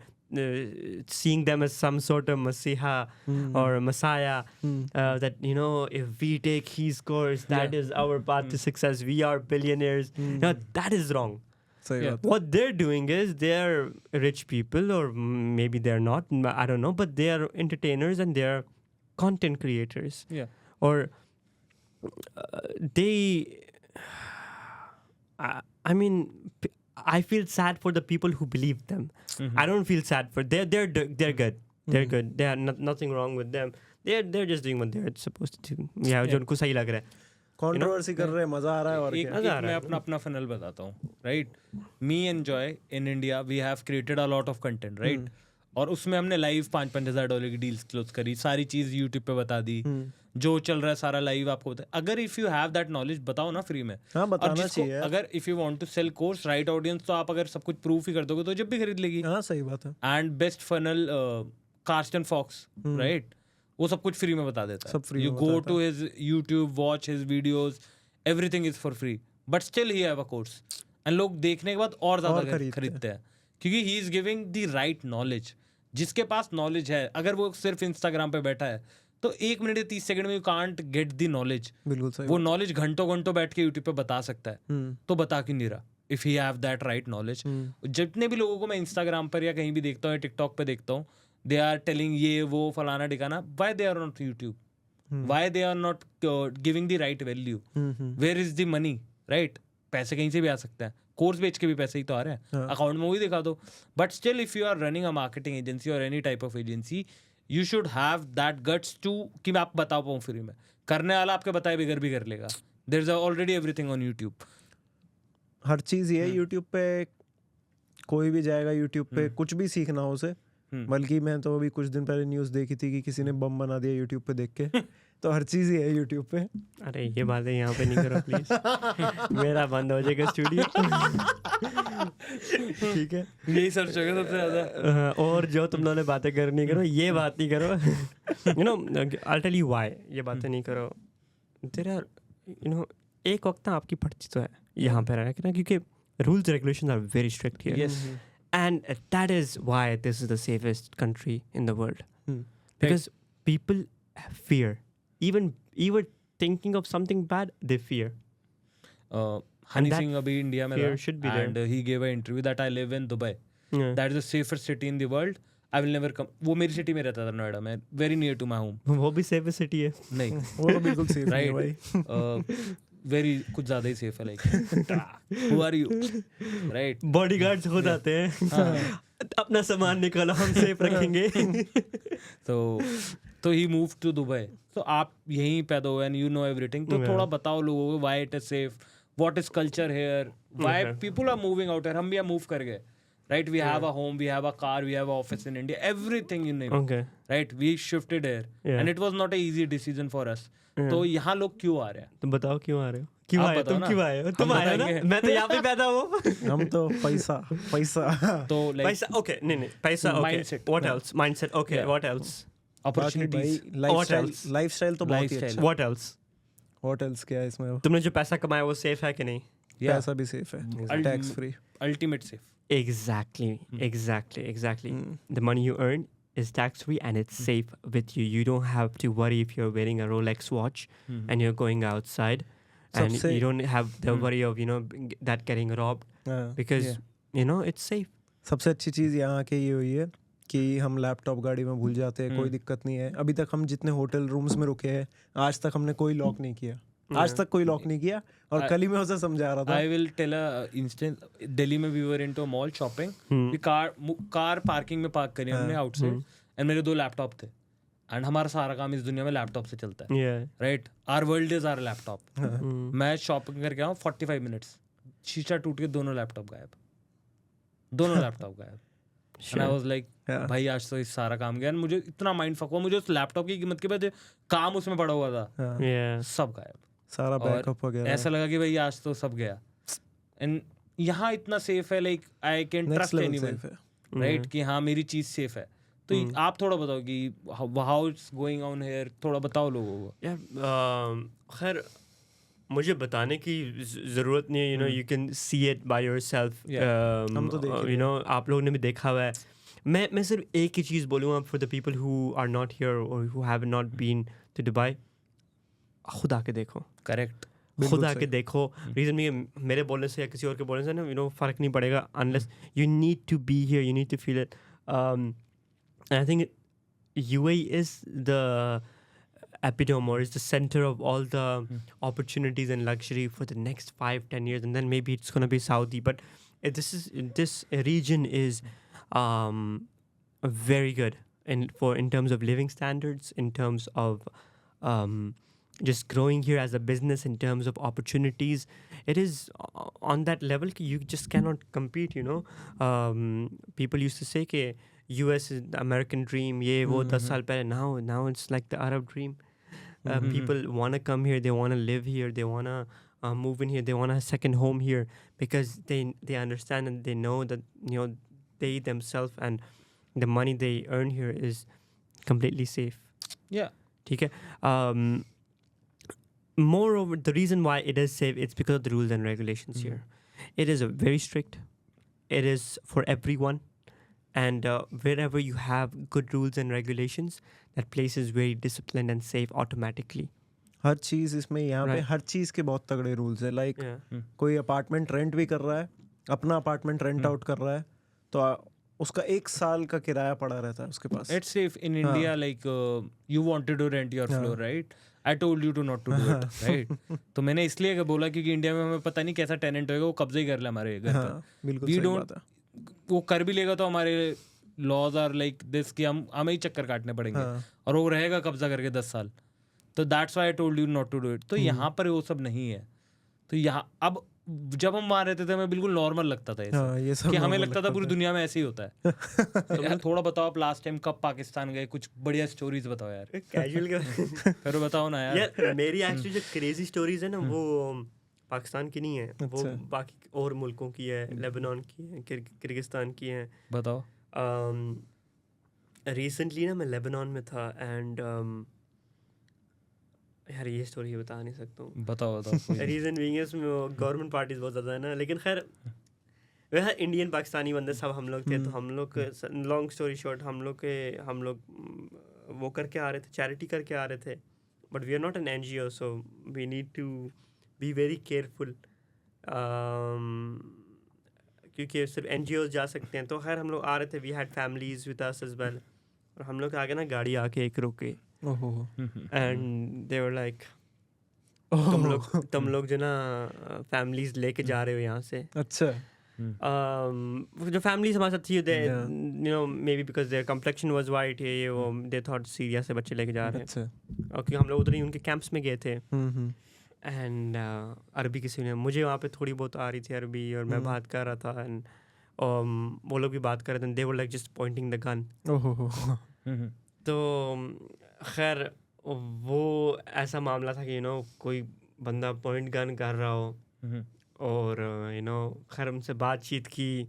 seeing them as some sort of Masiha or Messiah. That if we take his course, that is our path to success. We are billionaires. No, that is wrong. सही बात। What they're doing is they're rich people, or maybe they're not, I don't know, but they are entertainers and they are content creators. Yeah. Or they, I mean, I feel sad for the people who believe them. I don't feel sad for they're good. They're good. They are nothing wrong with them. They're just doing what they're supposed to do. Yeah, जो उनको सही लग रहा है. कंट्रोवर्सी कर रहे हैं, मजा आ रहा है और एक क्या. मैं अपना फनल बताता हूँ, right. Me and Joy in India we have created a lot of content, right. और उसमें हमने लाइव $5,000 की डील्स क्लोज करी, सारी चीज यूट्यूब पे बता दी, जो चल रहा है सारा लाइव आपको बता. अगर if you have that knowledge बताओ ना फ्री में. हाँ, बताना चाहिए. अगर if you want to sell course right audience, तो आप अगर सब कुछ प्रूफ ही कर दोगे तो जब भी खरीद लेगी. हाँ, सही बात है. And best funnel Karsten Fox, right, वो सब कुछ फ्री में बता देता है. सब free यू में गो बताता to his YouTube, watch his videos, everything is for free, but still he have a course. And लोग देखने के बाद और ज्यादा खरीदते हैं, क्योंकि he is giving the right knowledge. जिसके पास नॉलेज है, अगर वो सिर्फ इंस्टाग्राम पे बैठा है, तो 1 मिनट या 30 सेकंड में you can't get the knowledge. बिल्कुल सही. वो नॉलेज घंटों बैठ के यूट्यूब पे बता सकता है, तो बता क्यों नहीं रहा if he have that right knowledge. जितने भी लोगों को मैं इंस्टाग्राम पर या कहीं भी देखता हूँ, टिकटॉक पे देखता हूँ, दे आर टेलिंग ये वो फलाना ठिकाना, why they are not YouTube, why they are not giving the right value, where is the money, right. पैसे कहीं से भी आ सकते हैं, कोर्स बेच के भी पैसे ही तो आ रहे हैं, अकाउंट में वही दिखा दो. But still if you are running a marketing agency और any type of agency, you should have that guts to कि मैं आप बता पाऊँ फ्री में. करने वाला आपके बताए बगैर भी कर लेगा. There is already everything on YouTube. हर चीज ये यूट्यूब पे, कोई भी जाएगा यूट्यूब पे कुछ भी सीखना हो उसे. बल्कि मैं तो अभी कुछ दिन पहले न्यूज़ देखी थी कि किसी ने बम बना दिया यूट्यूब पे देख के. तो हर चीज ही है यूट्यूब पे. अरे ये बातें यहाँ पे नहीं करो प्लीज. मेरा बंद हो जाएगा स्टूडियो. ठीक है, यही सर्च होगा सबसे ज्यादा. और जो तुम लोगों ने बातें करनी करो, ये बात नहीं करो. You know, I tell you why ये बातें नहीं करो. तेरा यू नो, एक वक्त ना आपकी पड़ती तो है यहाँ पे रहना, क्योंकि rules regulations are very strict here. And that is why this is the safest country in the world. Because people fear. Even thinking of something bad, they fear. Honey Singh abhi India mein fear tha, should be there. and he gave an interview that I live in Dubai. Yeah. That is the safest city in the world. I will never come. वो मेरी सिटी में रहता था, नोएडा में, very near to my home. वो भी safest city है. नहीं, वो तो बिल्कुल सेफ है right. वेरी कुछ ज्यादा ही सेफ है. Like who are you, right. Bodyguards खुद आते हैं, अपना सामान निकालो, हम सेफ रखेंगे. तो ही मूव टू दुबई. तो आप यहीं पैदा हुए एंड यू नो एवरीथिंग. तो थोड़ा बताओ लोगों को why it is safe, what is culture here, why people are moving out here. हम भी मूव कर गए, right? We have a home, we have a car, we have an office in India, everything you name. Okay. Right? We shifted here, and it was not a easy decision for us. तो यहाँ लोग क्यों आ रहे हैं? तुम बताओ क्यों आ रहे हो? क्यों आए? तुम क्यों आए हो? तुम आए हो ना? मैं तो यहाँ पे पैदा हुआ. हम तो पैसा तो like पैसा. Okay, नहीं पैसा. Okay. Mindset. What else? Mindset. Okay. Yeah. What else? opportunities. Lifestyle तो बहुत ही अच्छा. What else? What else क्या है इसमें? तुमने जो पैसा कमाया वो सेफ है कि नहीं? पैसा भी सेफ है, tax free. Ultimate safe. Exactly. The money you earn is tax free and it's safe with you. You don't have to worry if you're wearing a Rolex watch and you're going outside, and you don't have the worry of that getting robbed, because it's safe. सबसे अच्छी चीज़ यहाँ के ये हुई है कि हम लैपटॉप गाड़ी में भूल जाते हैं, कोई दिक्कत नहीं है. अभी तक हम जितने होटल रूम्स में रुके हैं, आज तक हमने कोई लॉक नहीं किया. आज तक कोई लॉक नहीं किया. और कल ही मैं उसे समझा रहा था. I will tell a instance. Delhi में we were into a mall shopping. Car parking में पार्क करी हमने आउटसाइड, एंड मेरे 2 लैपटॉप थे. एंड हमारा सारा काम इस दुनिया में लैपटॉप से चलता है, right? Our world is our laptop. मैं शॉपिंग करके आऊँ 45 मिनट्स, शीशा टूट के दोनों लैपटॉप गायब. And I was like, भाई आज तो इस सारा काम गया. मुझे इतना माइंड फक हुआ. मुझे उस लैपटॉप की कीमत के बाद काम उसमें पड़ा हुआ था, सब गायब, सारा बैकअप वगैरह. ऐसा लगा कि भाई आज तो सब गया. एंड यहाँ इतना सेफ है, like I can trust anyone, right? कि हाँ मेरी चीज सेफ है. तो आप थोड़ा बताओ कि how it's going on here. थोड़ा बताओ लोगों को. खैर मुझे बताने की ज़रूरत नहीं है. You can see it by yourself. आप लोगों ने भी देखा हुआ है. मैं सिर्फ एक ही चीज़ बोलूँगा for the people who are not here और who have not been to Dubai. खुद आके देखो. करेक्ट. खुद आके देखो. रीजन ये मेरे बोलने से या किसी और के बोलने से ना यू नो फर्क नहीं पड़ेगा unless you need to be here, you need to feel it. I think UAE is the epitome or is the center of all the opportunities and luxury for the next 5-10 years, and then maybe it's going to be Saudi. But this region is very good in terms of living standards, in terms of just growing here as a business, in terms of opportunities. It is on that level you just cannot compete, you know. People used to say ke US is the American dream, ye wo 10 saal pehle. Now it's like the Arab dream. People want to come here, they want to live here, they want to move in here, they want a second home here because they understand and they know that, you know, they themselves and the money they earn here is completely safe. Yeah. Okay. Moreover, the reason why it is safe, it's because of the rules and regulations here. It is very strict. It is for everyone. And wherever you have good rules and regulations, that place is very disciplined and safe automatically. हर चीज इसमें यहाँ पे हर चीज के बहुत तगड़े रूल्स है. लाइक कोई अपार्टमेंट रेंट भी कर रहा है, अपना अपार्टमेंट रेंट आउट कर रहा है, तो उसका 1 साल का किराया पड़ा रहता है उसके पास. It's safe in India. Like you wanted to rent your floor, right? I told you to not to do it, right? तो मैंने इसलिए बोला क्योंकि इंडिया में हमें पता नहीं कैसा टेनेंट होगा, वो कब्जा ही कर ले हमारे घर पर. बिल्कुल सही बात है. वो कर भी लेगा तो हमारे लॉज आर लाइक दिस कि हमें ही चक्कर काटने पड़ेंगे. और वो रहेगा कब्जा करके 10 साल. तो that's why I told you not to do it. तो यहाँ पर वो सब नहीं है. तो यहाँ अब जब हम वहाँ रहते थे हमें बिल्कुल नॉर्मल लगता था ये सब कि हमें लगता था पूरी दुनिया में ऐसे ही होता है. तो यार थोड़ा बताओ आप लास्ट टाइम कब पाकिस्तान गए, कुछ बढ़िया स्टोरीज बताओ यार. कैजुअल फिर बताओ ना यार. मेरी एक्चुअली जो क्रेजी स्टोरीज है ना वो पाकिस्तान की नहीं है. वो बाकी और मुल्कों की है. लेबनान की है, किर्गिस्तान की है. बताओ. रिसेंटली ना मैं लेबनान में था एंड यार ये स्टोरी बता नहीं सकता हूँ. बताओ. रीज़न बीइंग इसमें गवर्नमेंट पार्टीज बहुत ज़्यादा है ना. लेकिन खैर वह इंडियन पाकिस्तानी बंदे सब हम लोग थे. तो हम लोग लॉन्ग स्टोरी शॉर्ट हम लोग वो करके आ रहे थे, चैरिटी करके आ रहे थे. But we are not an NGO, so we need to be very careful क्योंकि सिर्फ NGOs जा सकते हैं. तो खैर हम लोग आ रहे थे. We had families with us as well. और हम लोग के आगे ना गाड़ी आके एक रुके एंड दे वर लाइक तुम लोग जो ना फैमिलीज लेके जा रहे हो यहाँ से. अच्छा. जो फैमिलीज हमारे साथ थी you know maybe because their complexion was white है ये वो दे थॉट सीरिया से बच्चे लेके जा रहे हैं. और क्योंकि हम लोग उधर ही उनके कैंप्स में गए थे एंड अरबी किसी ने मुझे वहाँ पे थोड़ी बहुत आ रही थी अरबी और मैं बात कर रहा था एंड वो लोग भी बात कर रहे थे. They were like just pointing the gun. तो खैर वो ऐसा मामला था कि यू नो कोई बंदा पॉइंट गन कर रहा हो और यू नो खैर उनसे बातचीत की.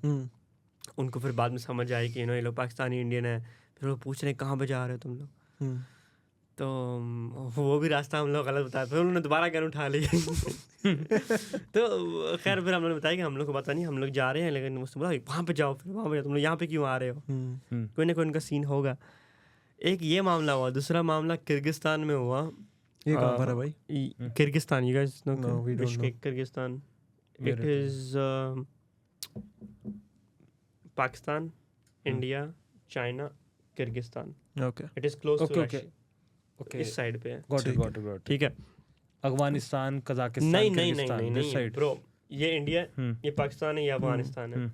उनको फिर बाद में समझ आई कि यू नो ये लोग पाकिस्तानी इंडियन है. फिर वो पूछ रहे कहाँ पे जा रहे हो तुम लोग. तो वो भी रास्ता हम लोग गलत बताया. फिर उन्होंने दोबारा गन उठा ली. तो खैर फिर हम लोगों ने बताया कि हम लोग को पता नहीं हम लोग जा रहे हैं. लेकिन मुझसे बोला वहाँ पे जाओ. फिर वहाँ पे जाओ. तुम लोग यहाँ पे क्यों आ रहे हो. कोई ना कोई उनका सीन होगा. एक ये मामला हुआ. दूसरा मामला किर्गिस्तान में हुआ. ये कहाँ पर है भाई? Kyrgyzstan. You guys know Bishkek Kyrgyzstan. It is Pakistan, India, China, Kyrgyzstan. Okay. It is close to okay. इस साइड पे है. Got it. ठीक है. अफगानिस्तान, कजाकिस्तान, नहीं ब्रो. ये इंडिया है, ये पाकिस्तान है, ये अफगानिस्तान है.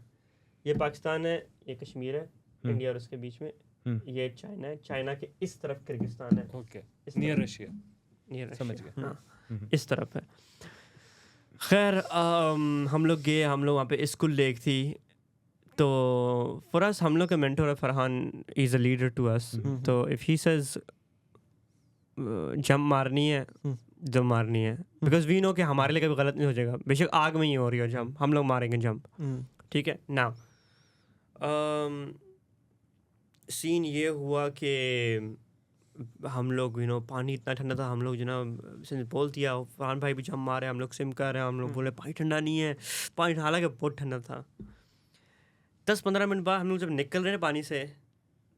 ये पाकिस्तान है, ये कश्मीर है. इंडिया और उसके बीच में ये चाइना है. चाइना के इस तरफ किर्गिस्तान है. ओके. Near Russia. समझ गया. हाँ इस तरफ है. खैर हम लोग गए. हम लोग वहाँ पे स्कूल लेक थी. तो फॉर अस हम लोग का मेंटोर है Farhan. Is a leader to us. तो इफ़ ही सेज जंप मारनी है जंप मारनी है. बिकॉज वी नो कि हमारे लिए कभी गलत नहीं हो जाएगा. बेशक आग में ही हो रही हो जंप, हम लोग मारेंगे जंप. ठीक है. नाउ सीन ये हुआ कि हम लोग यू नो पानी इतना ठंडा था. हम लोग जो ना बोल दिया फरहान भाई भी जंप मारे. हम लोग सिम कर रहे हैं. हम लोग बोले पानी ठंडा नहीं है. पानी हालांकि बहुत ठंडा था. 10-15 मिनट बाद हम लोग जब निकल रहे हैं पानी से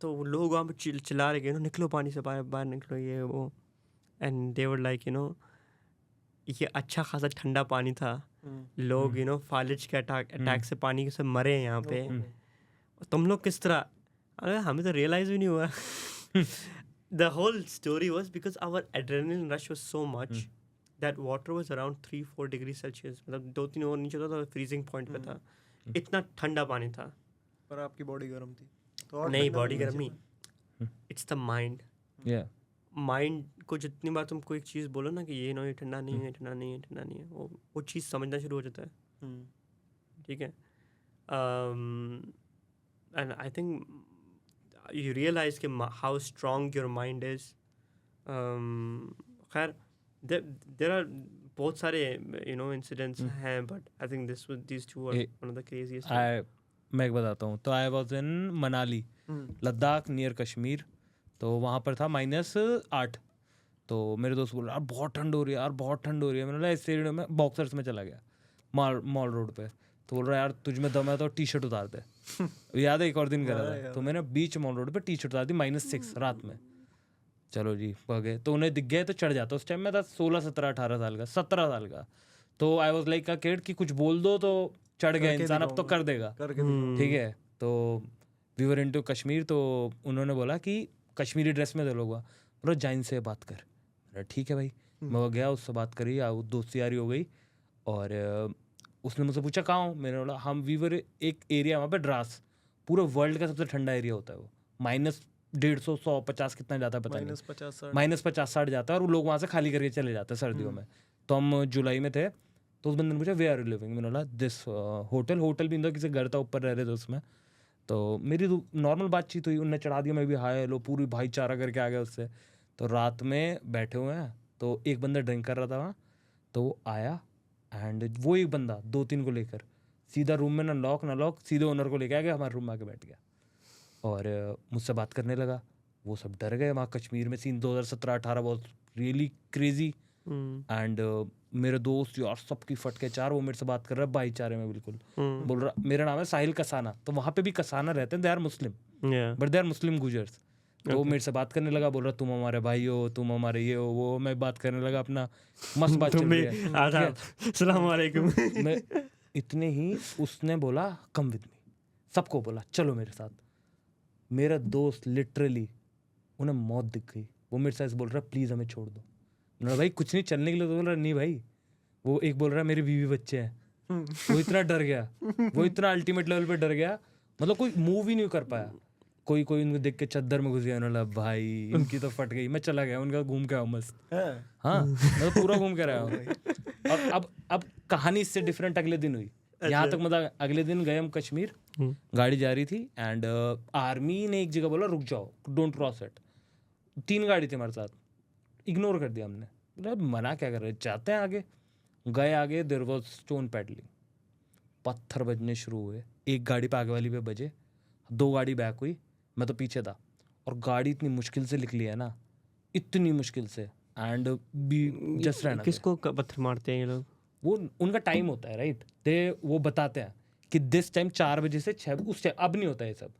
तो वो लोग वहाँ पे चिल्ला रहे कि निकलो पानी से बाहर निकलो ये वो. And they were like you know ये अच्छा खासा ठंडा पानी था, लोग यू नो फालिज के अटैक से पानी से मरे हैं यहाँ पे, तुम लोग किस तरह, अरे हमें तो रियलाइज भी नहीं हुआ. The whole story was because our adrenaline rush was so much that water was around 3-4 degrees Celsius, मतलब 2-3 और नीचे था, freezing point पे था, इतना ठंडा पानी था. पर आपकी बॉडी गर्म थी तो नहीं, बॉडी गर्म नहीं, इट्स द माइंड. माइंड को जितनी बार तुम कोई एक चीज़ बोलो ना कि ये ये ठंडा नहीं है, ठंडा नहीं है, ठंडा नहीं है, वो चीज़ समझना शुरू हो जाता है. ठीक है. And I think you realize कि how strong your mind is. खैर there are बहुत सारे you know incidents हैं, but I think these two are one of the craziest. मैं एक बताता हूँ. तो I was in Manali, Ladakh near Kashmir. तो वहाँ पर था -8. तो मेरे दोस्त बोल रहे यार बहुत ठंड हो रही है, यार बहुत ठंड हो रही है. मैंने बोला इस एरिया में बॉक्सर्स में चला गया मॉल रोड पे. तो बोल रहा यार तुझ में दम है तो टी शर्ट उतार दे. याद है एक और दिन करा था, तो मैंने बीच मॉल रोड पे टी शर्ट उतार दी -6 रात में. चलो जी गए, तो उन्हें दिख गए तो चढ़ जाता. उस टाइम में था 16, 17, 18 साल का, 17 साल का. तो I was like a kid कि कुछ बोल दो तो चढ़ गया इंसान, अब तो कर देगा. ठीक है. तो वी वर इनटू कश्मीर. तो उन्होंने बोला कि कश्मीरी ड्रेस में दे लोग बोलो जैन से बात कर. ठीक है भाई. मैं गया, उससे बात करी, दोस्ती यारी हो गई. और उसने मुझसे पूछा कहाँ हूँ. मैंने बोला हम वीवर एक एरिया वहाँ पे द्रास, पूरे वर्ल्ड का सबसे ठंडा एरिया होता है वो. -150, 150 कितना जाता है पता नहीं, -50-60 जाता है. और वो लोग वहाँ से खाली करके चले जाते हैं सर्दियों में. तो हम जुलाई में थे. तो उस बंदे ने पूछा वे आर यू लिविंग. मैंने बोला दिस होटल भी किसी घर था, ऊपर रह रहे थे उसमें. तो मेरी नॉर्मल बातचीत हुई, उनने चढ़ा दिया, मैं भी हाय हेलो पूरी भाईचारा करके आ गया उससे. तो रात में बैठे हुए हैं, तो एक बंदा ड्रिंक कर रहा था वहाँ. तो वो आया एंड वो एक बंदा 2-3 को लेकर सीधा रूम में ना लॉक सीधे ओनर को लेके आ गया, हमारे रूम में आके बैठ गया और मुझसे बात करने लगा. वो सब डर गए. वहाँ कश्मीर में सीन 2017-18 बहुत रियली क्रेजी. एंड मेरे दोस्त यार सबकी फट के चार, वो मेरे से बात कर रहा है भाईचारे में बिल्कुल. बोल रहा मेरा नाम है साहिल कसाना. तो वहाँ पे भी कसाना रहते हैं, they are Muslim but they are Muslim Gujjars. तो वो मेरे से बात करने लगा, बोल रहा तुम हमारे भाई हो, तुम हमारे ये हो वो. मैं बात करने लगा, अपना मस्त बात चल रही है. अस्सलाम वालेकुम. मैं इतने ही उसने बोला कम विद मी, सबको बोला चलो मेरे साथ. मेरा दोस्त लिटरली उन्हें मौत दिख गई. वो मेरे साथ बोल रहा प्लीज़ हमें छोड़ दो. ना भाई कुछ नहीं, चलने के लिए. तो बोल रहा नहीं भाई. वो एक बोल रहा मेरी बीवी बच्चे हैं. वो इतना डर गया, वो इतना अल्टीमेट लेवल पे डर गया, मतलब कोई मूव ही नहीं कर पाया. कोई उनको देख के चद्दर में घुस गया. उन्होंने भाई इनकी तो फट गई. मैं चला गया उनका, घूम के आया मस्त. हाँ मतलब पूरा घूम के आया. और अब कहानी इससे डिफरेंट अगले दिन हुई. यहाँ तक मतलब अगले दिन गए हम कश्मीर, गाड़ी जा रही थी एंड आर्मी ने एक जगह बोला रुक जाओ, डोंट क्रॉस इट. 3 गाड़ी थी हमारे साथ, इग्नोर कर दिया हमने. बोला मना क्या कर रहे, जाते हैं आगे. गए आगे, देयर वाज स्टोन पैडलिंग. पत्थर बजने शुरू हुए. एक गाड़ी पे आगे वाली पे बजे, 2 गाड़ी बैक हुई, मैं तो पीछे था. और गाड़ी इतनी मुश्किल से निकली है ना, इतनी मुश्किल से. एंड बी जस्ट रहना. किसको पत्थर मारते हैं ये लोग? वो उनका टाइम होता है राइट. वो बताते हैं कि दिस टाइम 4 बजे से 6, उस टाइम अब नहीं होता है सब.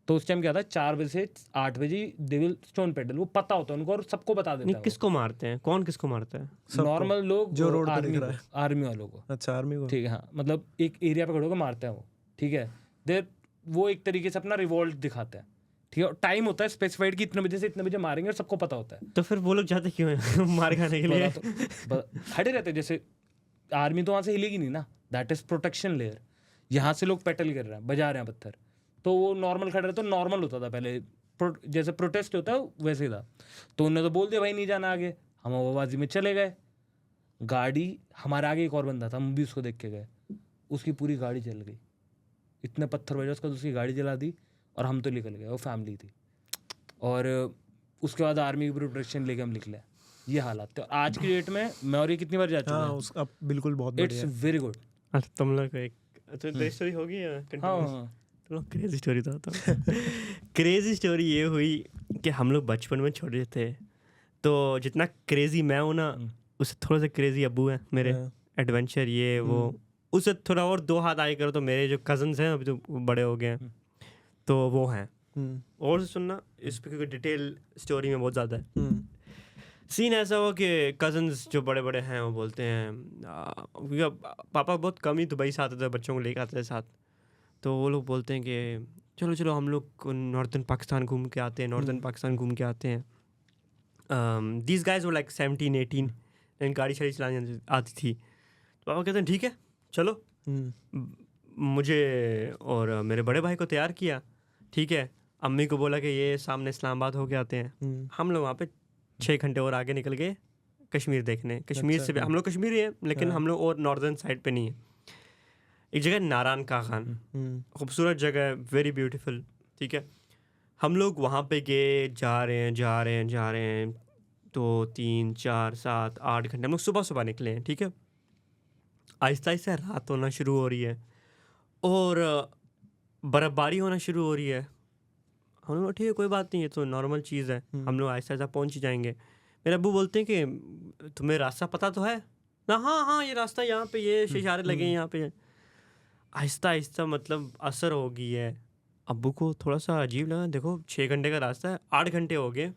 तो उस टाइम क्या था, 4 बजे से 8 बजे दे विल स्टोन पेडल. वो पता होता है उनको और सबको बता देता है. किसको मारते हैं, कौन किसको मारता है? नॉर्मल लोग जो रोड पे दिख रहा है, आर्मी वालों को. अच्छा आर्मी को, ठीक है. हाँ मतलब एक एरिया पे खड़े होकर मारते हैं वो. ठीक है. देर वो एक तरीके से अपना रिवॉल्ट दिखाते हैं. ठीक है. टाइम होता है स्पेसिफाइड कि इतने बजे से इतने बजे मारेंगे और सबको पता होता है. तो फिर वो लोग जाते क्यों हैं मार खाने के लिए? खड़े रहते हैं. जैसे आर्मी तो वहाँ से हिलेगी नहीं ना, दैट इज प्रोटेक्शन लेयर. यहाँ से लोग पेटल कर रहे हैं, बजा रहे हैं पत्थर. तो वो नॉर्मल खड़े रहे. तो नॉर्मल होता था पहले, जैसे प्रोटेस्ट होता है वैसे ही था. तो उन्होंने तो बोल दिया भाई नहीं जाना आगे. हम आवाबाजी में चले गए. गाड़ी हमारे आगे एक और बंदा था, हम भी उसको देख के गए. उसकी पूरी गाड़ी जल गई. इतने पत्थर बजे उसका, उसकी गाड़ी जला दी और हम तो निकल गए. वो फैमिली थी. और उसके बाद आर्मी की प्रोटेक्शन लेके हम निकले. ये हालात थे. आज की डेट में मैं और ये कितनी बार जा चुका हूँ. बिल्कुल बहुत बढ़िया. It's very good. अच्छा तुम लोग एक स्टोरी होगी या हाँ तो क्रेजी स्टोरी था. क्रेजी स्टोरी ये हुई कि हम लोग बचपन में छोटे थे, तो जितना क्रेजी मैं हूँ ना, उससे थोड़ा सा क्रेजी अब्बू है मेरे. एडवेंचर ये वो, उससे थोड़ा और 2 हाथ आगे करो तो मेरे जो कजन्स हैं अभी तो बड़े हो गए हैं, तो वो हैं. और सुनना इस पर क्योंकि डिटेल स्टोरी में बहुत ज़्यादा है. सीन ऐसा हुआ कि कजन्स जो बड़े बड़े हैं वो बोलते हैं क्योंकि पापा बहुत कम ही दुबई से आते थे, बच्चों को लेकर आते थे साथ, तो वो लोग बोलते हैं कि चलो चलो हम लोग नॉर्दर्न पाकिस्तान घूम के आते हैं, नॉर्दर्न पाकिस्तान घूम के आते हैं. दीज गाइज वो लाइक 17-18, गाड़ी शाड़ी चलानी आती थी. तो पापा कहते हैं ठीक है चलो. मुझे और मेरे बड़े भाई को तैयार किया, ठीक है. अम्मी को बोला कि ये सामने इस्लामाबाद होके आते हैं. हम लोग वहाँ पे 6 घंटे और आगे निकल गए कश्मीर देखने. कश्मीर से हम लोग कश्मीरी हैं लेकिन हम लोग और नॉर्दर्न साइड पे नहीं है. एक जगह नारायण कागान, खूबसूरत जगह है, वेरी ब्यूटीफुल, ठीक है. हम लोग वहाँ पे गए, जा रहे हैं 2, 3, 4, 7, 8 घंटे हम लोग सुबह सुबह निकले हैं, ठीक है. आहिस्ता आहिस्ता रात होना शुरू हो रही है और बर्फ़बारी होना शुरू हो रही है. हम लोग ठीक है कोई बात नहीं है, तो नॉर्मल चीज़ है, हम लोग आहिस्ता आहिस्ता पहुँच ही जाएंगे. मेरे अब्बू बोलते हैं कि तुम्हें रास्ता पता तो है ना? हाँ ये रास्ता यहाँ पे, ये इशारे लगे हैं यहाँ पे. आहिस्ता आहिस्ता मतलब असर हो गई है. अब्बू को थोड़ा सा अजीब लगा, देखो 6 घंटे का रास्ता है, 8 घंटे हो गए,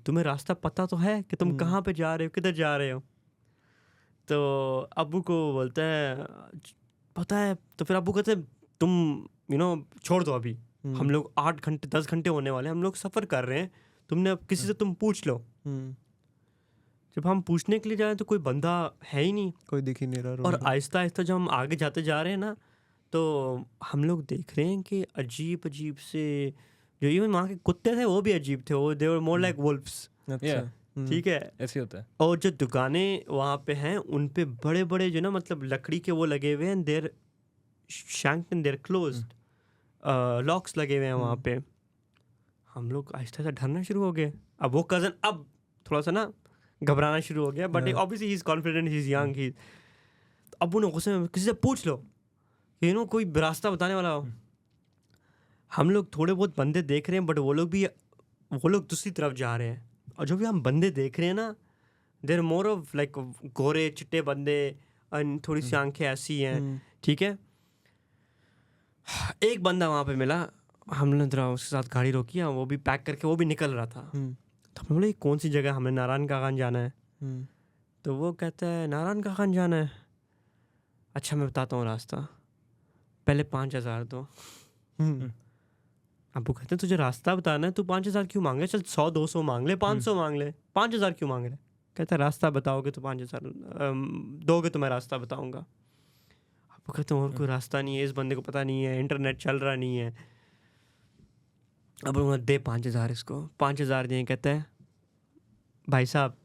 तुम्हें रास्ता पता तो है कि तुम कहाँ पे जा रहे हो, किधर जा रहे हो? तो अब्बू को बोलता है पता है. तो फिर अब्बू कहते हैं तुम छोड़ दो अभी, हम लोग 8 घंटे 10 घंटे होने वाले हैं, हम लोग सफ़र कर रहे हैं, तुमने अब किसी से तुम पूछ लो. जब हम पूछने के लिए जाए तो कोई बंदा है ही नहीं, कोई दिख ही नहीं रहा. और आहिस्ता आहिस्ता जब हम आगे जाते जा रहे हैं ना, तो हम लोग देख रहे हैं कि अजीब अजीब से जो इवन वहाँ के कुत्ते थे वो भी अजीब थे. वो दे वर मोर लाइक वुल्फ्स. ठीक है, ऐसे होता है. और जो दुकानें वहाँ पे हैं उन पे बड़े बड़े जो ना मतलब लकड़ी के वो लगे हुए हैं, देर शैंक्ड एंड देर क्लोज्ड, लॉक्स लगे हुए हैं वहाँ पे. हम लोग आहिस्ता आहिस्ता डरना शुरू हो गए. अब वो कज़न अब थोड़ा सा ना घबराना शुरू हो गया, but obviously he is confident, he is young. He अब उन्हें गुस्से में किसी से पूछ लो, कोई रास्ता बताने वाला हो. हम लोग थोड़े बहुत बंदे देख रहे हैं, बट वो लोग दूसरी तरफ जा रहे हैं. और जो भी हम बंदे देख रहे हैं ना, देर मोर ऑफ लाइक गोरे चिट्टे बंदे, थोड़ी सी आंखें ऐसी हैं, ठीक है. एक बंदा वहाँ पे मिला, हमने जरा उसके साथ गाड़ी रोकी, वो भी पैक करके वो भी निकल रहा था. तो हमने बोला कौन सी जगह, हमें नारायण कागान जाना है. तो वो कहता है नारायण कागान जाना है, अच्छा मैं बताता हूँ रास्ता, पहले 5,000 दो. अब वो कहते हैं तुझे रास्ता बताना है, तू 5,000 क्यों मांग रहे? चल 100-200 मांग ले, 500 मांग ले, 5,000 क्यों मांग रहे? कहता है रास्ता बताओगे तो 5,000 दोगे तो मैं रास्ता बताऊँगा. अब वो कहते हैं और कोई रास्ता नहीं है, इस बंदे को पता नहीं है, इंटरनेट चल रहा नहीं है. अब उन्होंने दे 5,000 इसको, 5,000 दिए. कहते हैं भाई साहब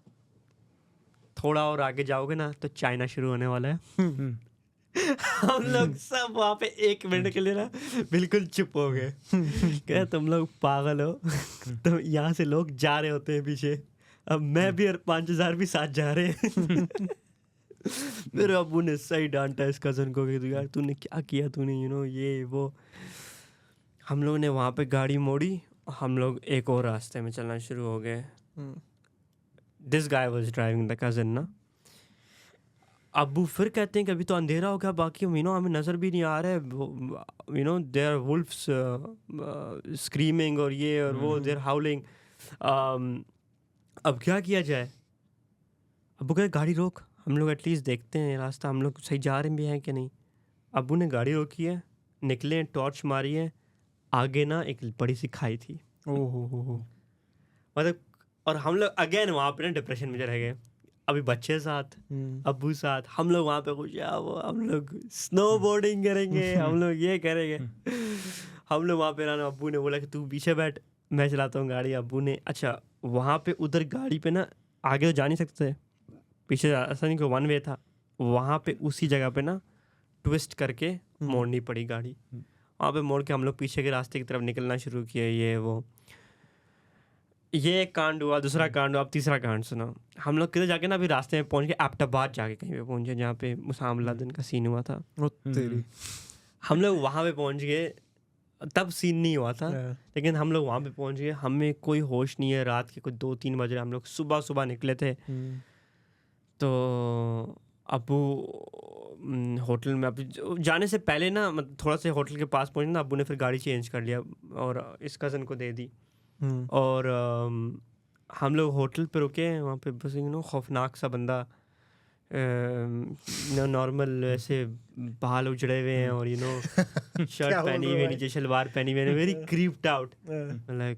थोड़ा और आगे जाओगे ना तो चाइना शुरू होने वाला है. हम लोग सब वहाँ पे 1 मिनट के लिए ना बिल्कुल चुप हो गए. क्या तुम लोग पागल हो? तो यहाँ से लोग जा रहे होते हैं पीछे, अब मैं भी और 5,000 भी साथ जा रहे हैं. मेरे अब्बू ने सही डांटा इस कज़न को कि यार तूने क्या किया, तूने ये वो. हम लोग ने वहाँ पे गाड़ी मोड़ी, हम लोग एक और रास्ते में चलना शुरू हो गए. This guy was driving the cousin ना. अब्बू फिर कहते हैं कि अभी तो अंधेरा हो गया, बाकी हमें नज़र भी नहीं आ रहा है, देयर वुल्फ्स स्क्रीमिंग और ये और वो, देयर हाउलिंग. अब क्या किया जाए? अब्बू कहते गाड़ी रोक, हम लोग एटलीस्ट देखते हैं रास्ता, हम लोग सही जा रहे भी हैं कि नहीं. अब्बू ने गाड़ी रोकी है, निकले, टॉर्च मारी है, आगे ना एक बड़ी सी खाई थी. ओहो. मतलब और हम लोग अगेन वहाँ पे ना डिप्रेशन में रह गए. अभी बच्चे साथ, अब्बू साथ, हम लोग वहाँ पे खुश है, वो हम लोग स्नोबोर्डिंग करेंगे, हम लोग ये करेंगे. हम लोग वहाँ पे ना, अब्बू ने बोला कि तू पीछे बैठ, मैं चलाता हूँ गाड़ी. अब्बू ने अच्छा वहाँ पे उधर गाड़ी पे ना आगे तो जा नहीं सकते, पीछे ऐसा नहीं कि 1 वे था, वहाँ पे उसी जगह पे ना ट्विस्ट करके मोड़नी पड़ी गाड़ी. वहाँ पे मोड़ के हम लोग पीछे के रास्ते की तरफ निकलना शुरू किया. ये वो ये एक कांड हुआ, दूसरा कांड हुआ, अब तीसरा कांड सुनो. हम लोग किधर जाके ना अभी रास्ते में पहुंच गए, एबटाबाद जाके कहीं पे पहुंचे जहाँ पे उसामा बिन लादेन का सीन हुआ था. तेरी हम लोग वहाँ पे पहुंच गए, तब सीन नहीं हुआ था, लेकिन हम लोग वहाँ पे पहुंच गए, हमें कोई होश नहीं है. रात के कोई 2-3 बजे हम लोग सुबह निकले थे. तो अब्बू होटल में, अब जाने से पहले ना मतलब थोड़ा सा होटल के पास पहुंचे ना, अब्बू ने फिर गाड़ी चेंज कर लिया और इस कज़न को दे दी. और हम लोग होटल पे रुके हैं, वहाँ पे बस खौफनाक सा बंदा नॉर्मल ऐसे बाल उजड़े हुए हैं और शर्ट पहनी हुई, नीचे शलवार पहनी हुई, वेरी क्रीप्ड आउट। लाइक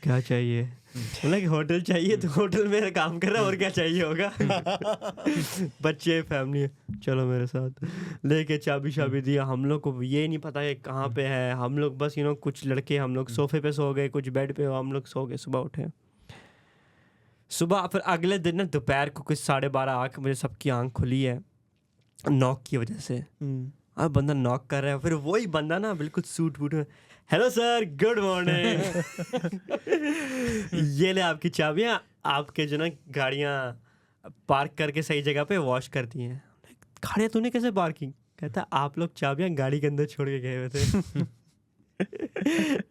क्या चाहिए? मतलब होटल चाहिए तो होटल में काम कर रहा है, और क्या चाहिए होगा? बच्चे फैमिली, चलो मेरे साथ, लेके चाबी शाबी दिया। हम लोग को ये नहीं पता है कहाँ पे है। हम लोग बस कुछ लड़के हम लोग सोफे पे सो गए, कुछ बेड पे, हम लोग सो गए। सुबह उठे, सुबह फिर अगले दिन ना दोपहर को कुछ 12:30 आके मुझे सबकी आंख खुली है नॉक की वजह से। अब बंदा नॉक कर रहा है, फिर वही बंदा ना बिल्कुल सूट बूट में, हेलो सर, गुड मॉर्निंग, ये ले आपकी चाबियाँ, आपके जो ना गाड़ियाँ पार्क करके सही जगह पे वॉश करती हैं। गाड़ियाँ तूने कैसे पार्क की? कहता आप लोग चाबियाँ गाड़ी के अंदर छोड़ के गए हुए थे।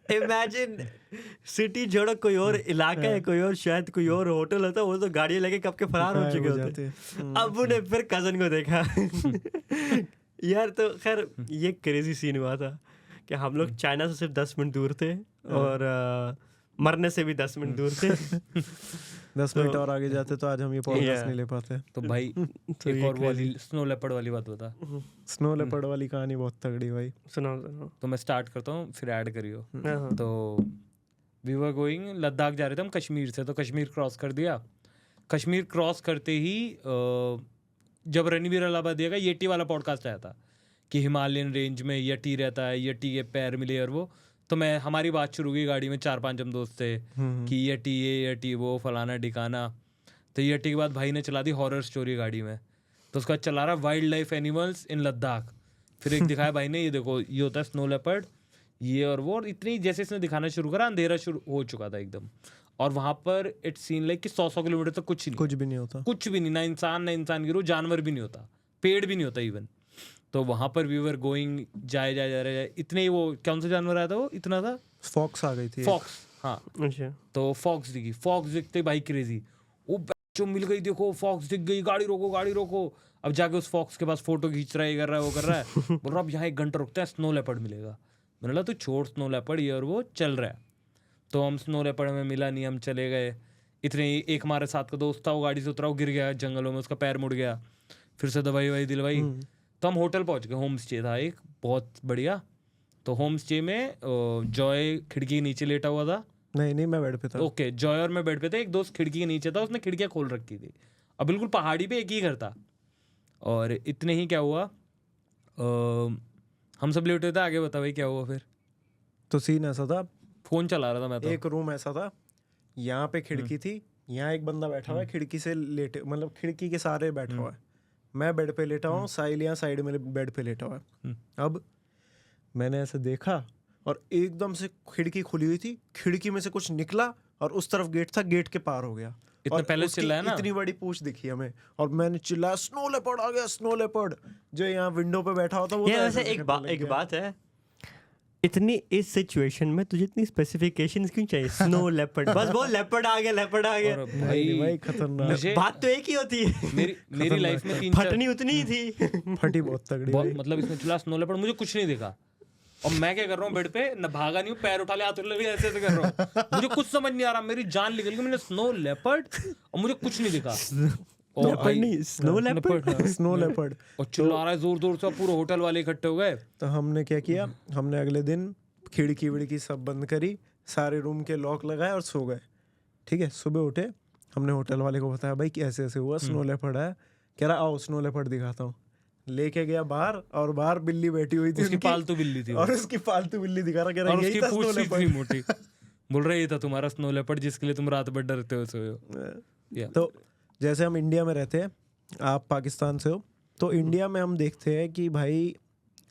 इमेजिन, सिटी छोड़ो, कोई और इलाका है, कोई और शायद कोई और होटल होता, वो तो गाड़ियाँ लेके कब के फरार हो चुके होते। अब उन्हें फिर कजन को देखा। यार तो खैर ये क्रेजी सीन हुआ था कि हम लोग चाइना से सिर्फ 10 मिनट दूर थे और मरने से भी 10 मिनट दूर थे। 10 मिनट और आगे जाते तो आज हम ये पॉडकास्ट नहीं ले पाते। तो भाई एक और वाली स्नो लेपर्ड वाली बात बता। स्नो लेपर्ड वाली कहानी बहुत तगड़ी भाई, सुनाओ। तो मैं स्टार्ट करता हूँ, फिर ऐड करियो। तो वी वर गोइंग, लद्दाख जा रहे थे हम कश्मीर से, तो कश्मीर क्रॉस कर दिया। कश्मीर क्रॉस करते ही जब रणवीर अलाहाबादी का येटी वाला पॉडकास्ट आया था कि हिमालयन रेंज में यटी रहता है, यटी के पैर मिले और वो, तो मैं हमारी बात शुरू हुई गाड़ी में, 4-5 हम दोस्त थे कि यटी ये यटी वो फलाना ढिकाना। तो यटी के बाद भाई ने चला दी हॉरर स्टोरी गाड़ी में, तो उसका चला रहा wild life animals in Ladakh. फिर एक दिखाया भाई ने, ये देखो ये होता है स्नो लेपर्ड, ये और वो, और इतनी जैसे इसने दिखाना शुरू करा, अंधेरा शुरू हो चुका था एकदम। और वहाँ पर इट सीन लाइक कि 100 किलोमीटर तक कुछ भी नहीं होता, कुछ भी नहीं, ना इंसान की रूह, जानवर भी नहीं होता, पेड़ भी नहीं होता इवन। तो वहाँ पर वी वर गोइंग, जा रहे इतने ही, वो कौन सा जानवर आया था वो, इतना था, फॉक्स आ गई थी, फॉक्स, हाँ अच्छा। तो फॉक्स दिखी, फॉक्स दिखते भाई क्रेजी, वो जो मिल गई, देखो फॉक्स दिख गई, गाड़ी रोको। अब जाके उस फॉक्स के पास फोटो खींच रहा है, ये कर रहा है, वो कर रहा है। बोल रहा अब यहाँ 1 घंटा रुकते हैं, स्नो लेपर्ड मिलेगा। मैंने बोला तू छोड़ स्नो लेपर्ड, ये और वो चल रहा है। तो हम स्नो लेपर्ड में मिला नहीं, हम चले गए। इतने ही एक हमारे साथ का दोस्त था, वो गाड़ी से उतरा, वो गिर गया जंगलों में, उसका पैर मुड़ गया, फिर से दवाई दिलवाई। तो हम होटल पहुंच गए, होम स्टे था एक बहुत बढ़िया। तो होम स्टे में जॉय खिड़की के नीचे लेटा हुआ था। नहीं मैं बेड पे था। ओके, जॉय और मैं बेड पे थे, एक दोस्त खिड़की के नीचे था, उसने खिड़कियाँ खोल रखी थी। अब बिल्कुल पहाड़ी पे एक ही घर था। और इतने ही क्या हुआ, हम सब लेटे थे। आगे बता भाई क्या हुआ फिर। तो सीन ऐसा था, फोन चला रहा था मैं तो। एक रूम ऐसा था, यहाँ पे खिड़की थी, यहाँ एक बंदा बैठा हुआ है, खिड़की से लेटे, मतलब खिड़की के सारे बैठा हुआ है। मैं बेड पे लेटा हूँ, साहिल यहाँ साइड में बेड पे लेटा हुआ है। अब मैंने ऐसे देखा और एकदम से खिड़की खुली हुई थी, खिड़की में से कुछ निकला और उस तरफ गेट था, गेट के पार हो गया। इतना पहले चिल्लाया ना, इतनी बड़ी पूंछ दिखी हमें और मैंने चिल्लाया स्नो लेपर्ड आ गया, स्नो लेपर्ड। जो यहाँ विंडो पे बैठा होता वो वैसे एक बात है, इतनी इस सिचुएशन में तुझे इतनी स्पेसिफिकेशंस क्यों चाहिए? स्नो लेपर्ड, बस वो लेपर्ड आ गया। भाई खतरनाक बात तो एक ही होती है। मेरी लाइफ में 3 फटनी उतनी ही थी, फटी बहुत तगड़ी। मतलब इसमें चला स्नो लेपर्ड, मुझे कुछ नहीं दिखा। और मैं क्या कर रहा हूँ बेड पे, न भागा नहीं हूँ, पैर उठा ले, हाथ उठा ले, ऐसे कर रहा हूँ। मुझे कुछ समझ नहीं आ रहा, मेरी जान निकल गई। मैंने स्नो लेपर्ड और मुझे कुछ नहीं दिखा। स्नो लेपर्ड और चिल्ला रहा है जोर से, पूरे होटल वाले इकट्ठे हो गए। तो हमने क्या किया, हमने अगले दिन खिड़की विड़की सब बंद करी, सारे रूम के लॉक लगाए और सो गए। ठीक है, सुबह उठे, हमने होटल वाले को बताया भाई कि ऐसे ऐसे हुआ, स्नो लेपर्ड है। कह रहा आओ स्नो लेपर्ड दिखाता हूँ। लेके गया बाहर, और बाहर बिल्ली बैठी हुई थी, उसकी पालतू बिल्ली थी, और उसकी पालतू बिल्ली दिखा रहा, कह रहा यही था स्नो लेपर्ड। मोटी बोल रहा ये था तुम्हारा स्नो लेपर्ड जिसके लिए तुम रात भर डरते हो सोए हो। तो जैसे हम इंडिया में रहते हैं, आप पाकिस्तान से हो, तो इंडिया में हम देखते हैं कि भाई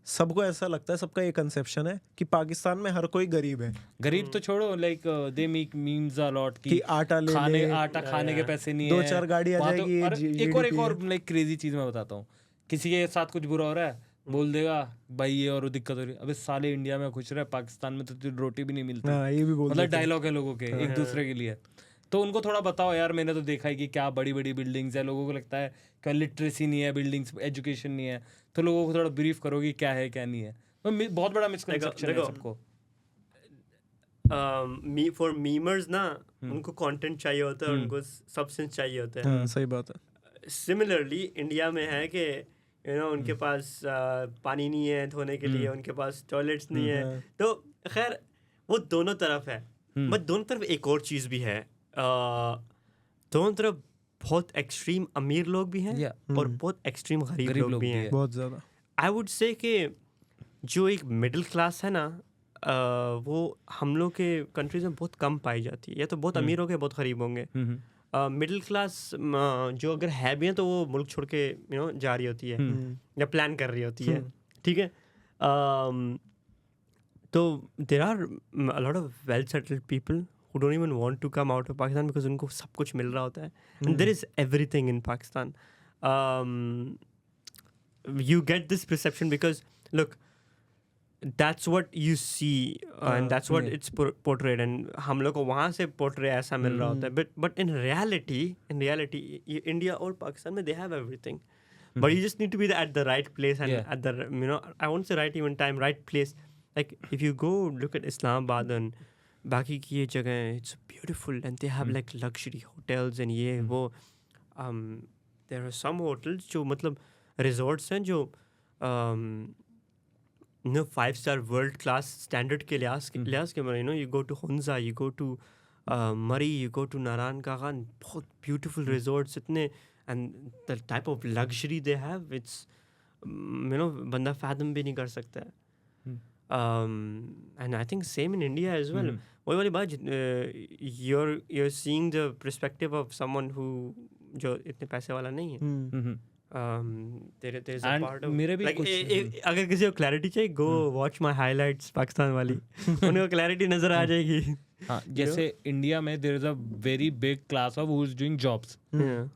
सबको ऐसा लगता है, सबका ये कंसेप्शन है कि पाकिस्तान में हर कोई गरीब है। गरीब तो छोड़ो, like they make memes a lot कि आटा खाने के पैसे नहीं है, 2-4 गाड़ी आ जाएगी। एक और लाइक क्रेजी चीज मैं बताता हूँ, किसी के साथ कुछ बुरा हो रहा है, बोल देगा भाई ये और दिक्कत हो रही है। अबे साले इंडिया में खुश रहे, पाकिस्तान में तो रोटी भी नहीं मिलती। ये भी मतलब डायलॉग है लोगों के एक दूसरे के लिए। तो उनको थोड़ा बताओ यार, मैंने तो देखा है कि क्या बड़ी बड़ी बिल्डिंग्स है, लोगों को लगता है क्या लिटरेसी नहीं है, बिल्डिंग्स, एजुकेशन नहीं है। तो लोगों को थोड़ा ब्रीफ करो कि क्या है क्या नहीं है। तो बहुत बड़ा मिसकंसेप्शन है सबको। फॉर मीमर्स ना उनको कंटेंट चाहिए होता है, उनको सब्सटेंस चाहिए होता है. हाँ, सही बात है. सिमिलरली इंडिया में है कि उनके पास पानी नहीं है धोने के लिए, उनके पास टॉयलेट्स नहीं है. तो खैर वो दोनों तरफ है. बट दोनों तरफ एक और चीज़ भी है, दोनों तरफ बहुत एक्सट्रीम अमीर लोग भी हैं और बहुत एक्सट्रीम गरीब लोग भी हैं. बहुत ज़्यादा. आई वुड से कि जो एक मिडिल क्लास है ना, वो हम लोग के कंट्रीज में बहुत कम पाई जाती है. या तो बहुत अमीर होंगे, बहुत गरीब होंगे. मिडिल क्लास जो अगर है भी हैं तो वो मुल्क छोड़ के जा रही होती है या प्लान कर रही होती है. ठीक है. तो there are a lot of well settled people who don't even want to come out of Pakistan because उनको सब कुछ मिल रहा होता है. And there is everything in Pakistan. You get this perception because look, that's what you see and that's what it's portrayed, and हम लोग को वहाँ से portray ऐसा मिल रहा होता है. But in reality India और Pakistan में they have everything. But you just need to be at the right place and at the I won't say right even time, right place. Like if you go look at Islamabad and बाकी की ये जगह, it's beautiful and they have like luxury hotels and ये वो. देयर आर सम होटल्स जो मतलब रिजॉर्ट्स हैं जो 5-star वर्ल्ड क्लास स्टैंडर्ड के लिहाज के you go to Hunza, you go to Murree, you go to Narayan Kaghan, बहुत ब्यूटीफुल रिजॉर्ट्स इतने, and the type of luxury they have, it's बंदा फैथम भी नहीं कर सकता है. And I think same in India as well. वही वाली बात, you're seeing the perspective of someone who जो इतने पैसे वाला नहीं है. There is a part of like अगर किसी को clarity चाहिए, go watch my highlights Pakistan वाली. उनको clarity नजर आ जाएगी. हाँ, जैसे इंडिया में there is a very big class of who is doing jobs,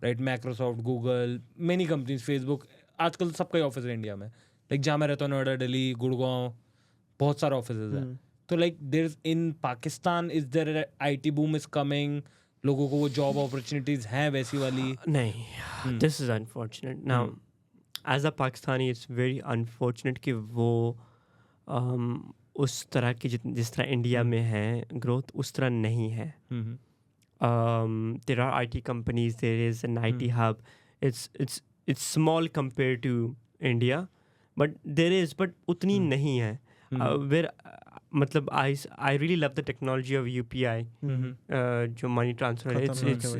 right? Microsoft, Google, many companies, Facebook, आजकल सबका ऑफिस है इंडिया में. Like जहाँ मैं रहता हूँ, नोएडा, दिल्ली, गुड़गांव, बहुत सारे ऑफिसेज हैं. तो like there in Pakistan is there IT boom is coming, लोगों को वो जॉब अपॉर्चुनिटीज हैं वैसी वाली? नहीं, this is unfortunate. Now as a Pakistani it's very unfortunate कि वो उस तरह की जिस तरह इंडिया में है ग्रोथ उस तरह नहीं है. There are IT companies, there is an IT hub. It's small compare to India, but there is, but उतनी नहीं है. Where मतलब I really love the technology of UPI, जो money transfer है,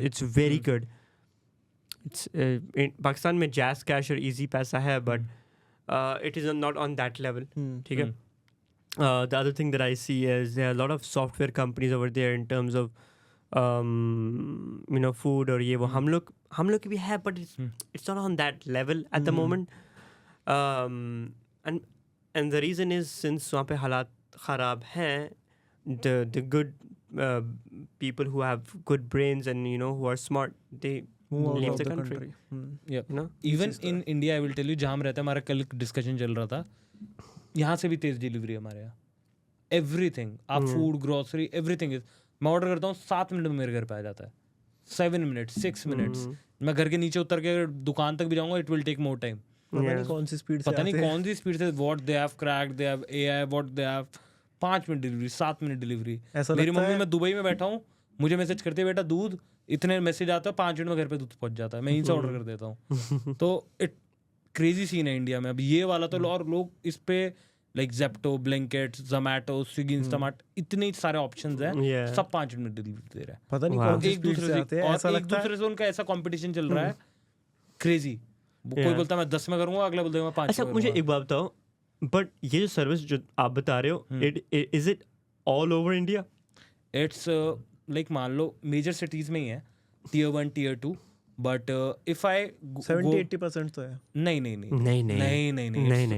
it's very good. It's Pakistan में Jazz Cash और Easy पैसा है, but it is not on that level. ठीक है. The other thing that I see is there are a lot of software companies over there in terms of food और ये वो. हम लोग की भी है, but it's not on that level at the moment. And the reason is since वहाँ पे हालात ख़राब हैं, the good people who have good brains and who are smart, they leave the country. Even in India, I will tell you, जहाँ हम रहते हैं, हमारा कल डिस्कशन चल रहा था, यहाँ से भी तेज़ डिलीवरी है हमारे यहाँ. Everything, आप फूड, ग्रोसरी, everything is, मैं ऑर्डर करता हूँ 7 मिनट में मेरे घर पे आ जाता है. 7 minutes, 6 minutes. मैं घर के नीचे उतर के दुकान तक भी जाऊँगा, it will take more time. पता नहीं कौन सी स्पीड से what they have cracked, they have AI, what they have. 5 minute delivery, 7 minute delivery. मेरी मम्मी, मैं दुबई में बैठा हूँ, मुझे मैसेज करती है, बेटा दूध, इतने मैसेज आता है, 5 मिनट में घर पे दूध पहुंच जाता है, मैं यहीं से ऑर्डर कर देता हूँ. तो इट क्रेजी सीन है इंडिया में. अब ये वाला तो और लोग इस पे like Zepto, Blinkit, Zomato, Swiggy, Instamart, इतने सारे ऑप्शंस हैं, सब 5 मिनट डिलीवरी दे रहा है. पता नहीं कौन सी स्पीड से आते हैं, ऐसा लगता है. एक दूसरे से उनका ऐसा कंपटीशन चल रहा है, क्रेजी. कोई बोलता है मैं 10 में करूंगा, अगला बोलता है मैं 5 में. अच्छा, मुझे एक बात बताओ, बट ये जो सर्विस जो आप बता रहे हो, is it all over India? It's like मान लो मेजर सिटीज में ही है, tier 1, tier 2, but if I 70-80% तो है. नहीं,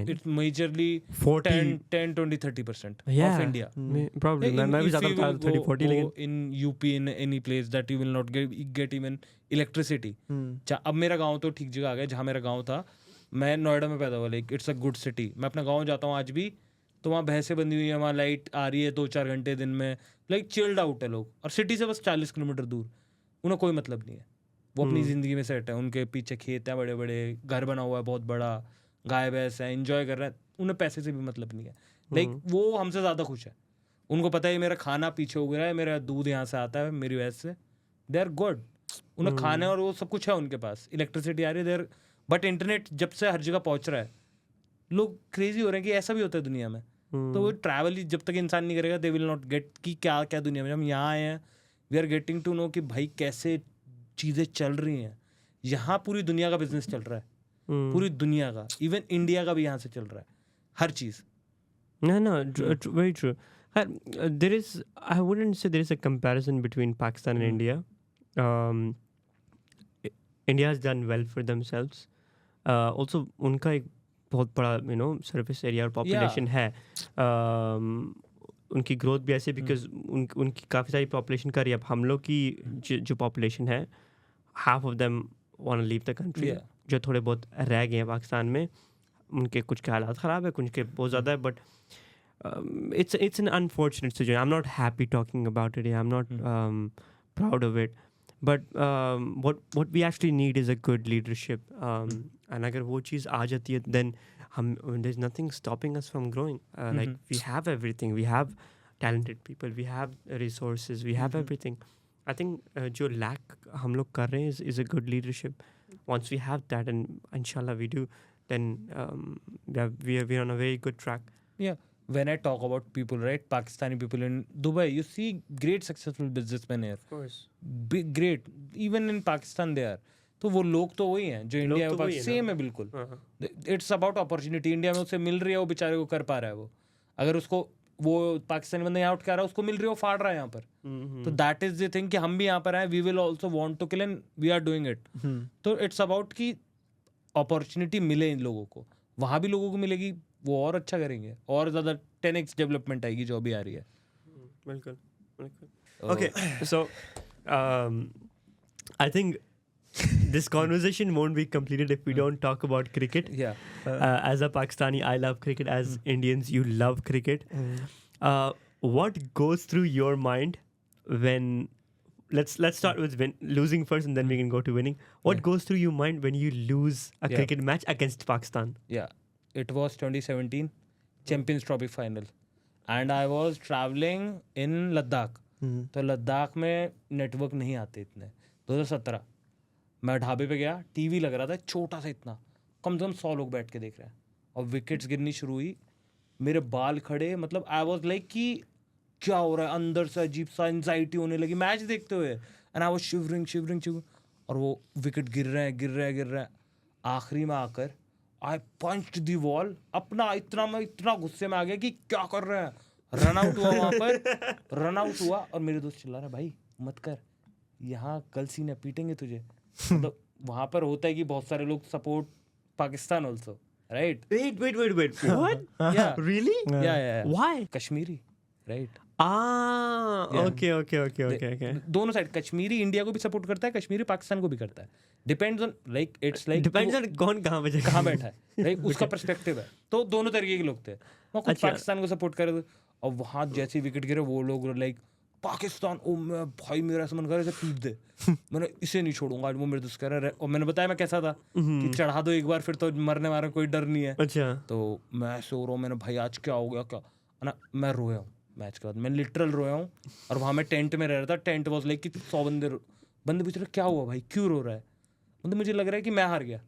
it's majorly 10, 20, 30% of India. Probably मैं भी ज़्यादा बता 30-40, लेकिन in UP, in any place that you will not get even electricity. अब मेरा गांव तो ठीक जगह आ गया. जहाँ मेरा गांव था, मैं नोएडा में पैदा हुआ, like it's a good city. मैं अपना गांव जाता हूँ आज भी, तो वहाँ भैंसें बंधी हुई है, वहाँ लाइट आ रही है 2-4 घंटे दिन में, लाइक चिल्ड आउट है लोग. और सिटी से बस 40 किलोमीटर दूर, उन्हें कोई मतलब नहीं है, वो अपनी ज़िंदगी में सेट है. उनके पीछे खेत हैं बड़े बड़े, घर बना हुआ है बहुत बड़ा, गाय भैंस है, एंजॉय कर रहे हैं, उन्हें पैसे से भी मतलब नहीं है. लाइक वो हमसे ज़्यादा खुश है. उनको पता है मेरा खाना पीछे हो गया है, मेरा दूध यहाँ से आता है मेरी वजह से, दे आर गुड, उन्हें खाने और वो सब कुछ है उनके पास, इलेक्ट्रिसिटी आ रही है, देर। बट इंटरनेट जब से हर जगह पहुंच रहा है, लोग क्रेजी हो रहे हैं कि ऐसा भी होता है दुनिया में। तो वो ट्रैवल ही जब तक इंसान नहीं करेगा, दे विल नॉट गेट कि क्या क्या दुनिया में। हम यहाँ आए हैं, we are getting to know कि भाई कैसे चीज़ें चल रही हैं। यहाँ पूरी दुनिया का बिजनेस चल रहा है, पूरी दुनिया का, इवन इंडिया का भी यहाँ से चल रहा है हर चीज़। No, very true. There is, I wouldn't say there is a comparison between Pakistan and India. India has done well for themselves. Also, उनका एक बहुत बड़ा surface area और population है. उनकी growth भी ऐसे because उनकी काफ़ी सारी population कर रही है। अब हम लोग की जो population है, half of them want to leave the country. जो थोड़े बहुत रह गए हैं पाकिस्तान में, उनके कुछ के हालात ख़राब है, कुछ के बहुत ज़्यादा है, but it's an unfortunate situation. I'm not happy talking about it. I'm not proud of it. But what we actually need is a good leadership. And अगर वो चीज़ आ जाती है, then there's nothing stopping us from growing. Like we have everything. We have talented people. We have resources. We have everything. I think जो lack हम लोग कर रहे हैं is a good leadership. Once we have that, and inshallah we do, then we are on a very good track. Yeah. When I talk about people, right, Pakistani people in Dubai, you see great successful businessmen here. Of course. Big, great. Even in Pakistan they are. तो वो लोग तो वही हैं जो इंडिया में सेम है बिल्कुल. It's about opportunity. इंडिया में उसे मिल रही है, वो बेचारे को कर पा रहा है वो. अगर उसको वो पाकिस्तानी बंदा यहाँ उठ के आ रहा है, उसको मिल रही है, वो फाड़ रहा है यहाँ पर. तो that is the thing कि हम भी यहाँ पर आए, we will also want to kill and we are doing it. तो it's about कि opportunity मिले इन लोगों को, वहाँ भी लोगों को मिलेगी, वो और अच्छा करेंगे, और ज़्यादा 10x डेवलपमेंट आएगी जो अभी आ रही है. बिल्कुल बिल्कुल. Okay, so I think this conversation won't be completed if we don't talk about cricket. Yeah. As a Pakistani, I love cricket. As Indians, you love cricket. What goes through your mind when let's start with losing first, and then we can go to winning. What goes through your mind when you lose a cricket match against Pakistan? Yeah. It was 2017 Champions Trophy final and I was traveling in Ladakh. तो लद्दाख में नेटवर्क नहीं आते इतने. 2017 मैं ढाबे पे गया, टीवी लग रहा था छोटा सा इतना, कम से कम 100 लोग बैठ के देख रहे हैं, और विकेट्स गिरनी शुरू हुई, मेरे बाल खड़े, मतलब आई वाज लाइक कि क्या हो रहा है, अंदर से अजीब सा एंजाइटी होने लगी मैच देखते हुए, एंड आई वाज शिवरिंग, और वो विकेट गिर रहे हैं. आखिरी में आकर आई पंच्ड दी वॉल. अपना मैं इतना गुस्से में आ गया कि क्या कर रहे हैं, रन आउट हुआ वहाँ पर, रन आउट हुआ, और मेरे दोस्त चिल्ला रहे, भाई मत कर, यहाँ कल सीने पीटेंगे तुझे. तो वहाँ पर होता है कि बहुत सारे लोग support Pakistan also, right? Wait. What? Yeah. Really? Yeah. Why? Kashmiri, right? Okay. दोनों साइड, कश्मीरी इंडिया को भी सपोर्ट करता है, कश्मीरी पाकिस्तान को भी करता है. Depends on like it's like depends on कौन कहाँ बैठा है, राइट? उसका पर्सपेक्टिव है. तो दोनों तरीके के लोग थे. वो कुछ पाकिस्तान को सपोर्ट कर रहे थे, और वहाँ जैसे विकेट गिरे वो लोग लाइक पाकिस्तान, ओ मैं भाई मेरा ऐसा मन कर रहा है पीट दे, मैंने इसे नहीं छोड़ूंगा आज. वो मेरे दोस्त कह रहे हैं, और मैंने बताया मैं कैसा था कि चढ़ा दो एक बार फिर तो मरने वाला कोई डर नहीं है. अच्छा. तो मैं सो रहा हूँ, मैंने भाई आज क्या हो गया क्या ना, मैं रोया हूँ मैच के बाद, मैं लिटरल रोया हूँ. और वहाँ मैं टेंट में रह रहा था, टेंट वॉज लाइक कि 100 बंदे पूछ रहे क्या हुआ भाई, क्यों रो रहा है, मतलब मुझे लग रहा है कि मैं हार गया.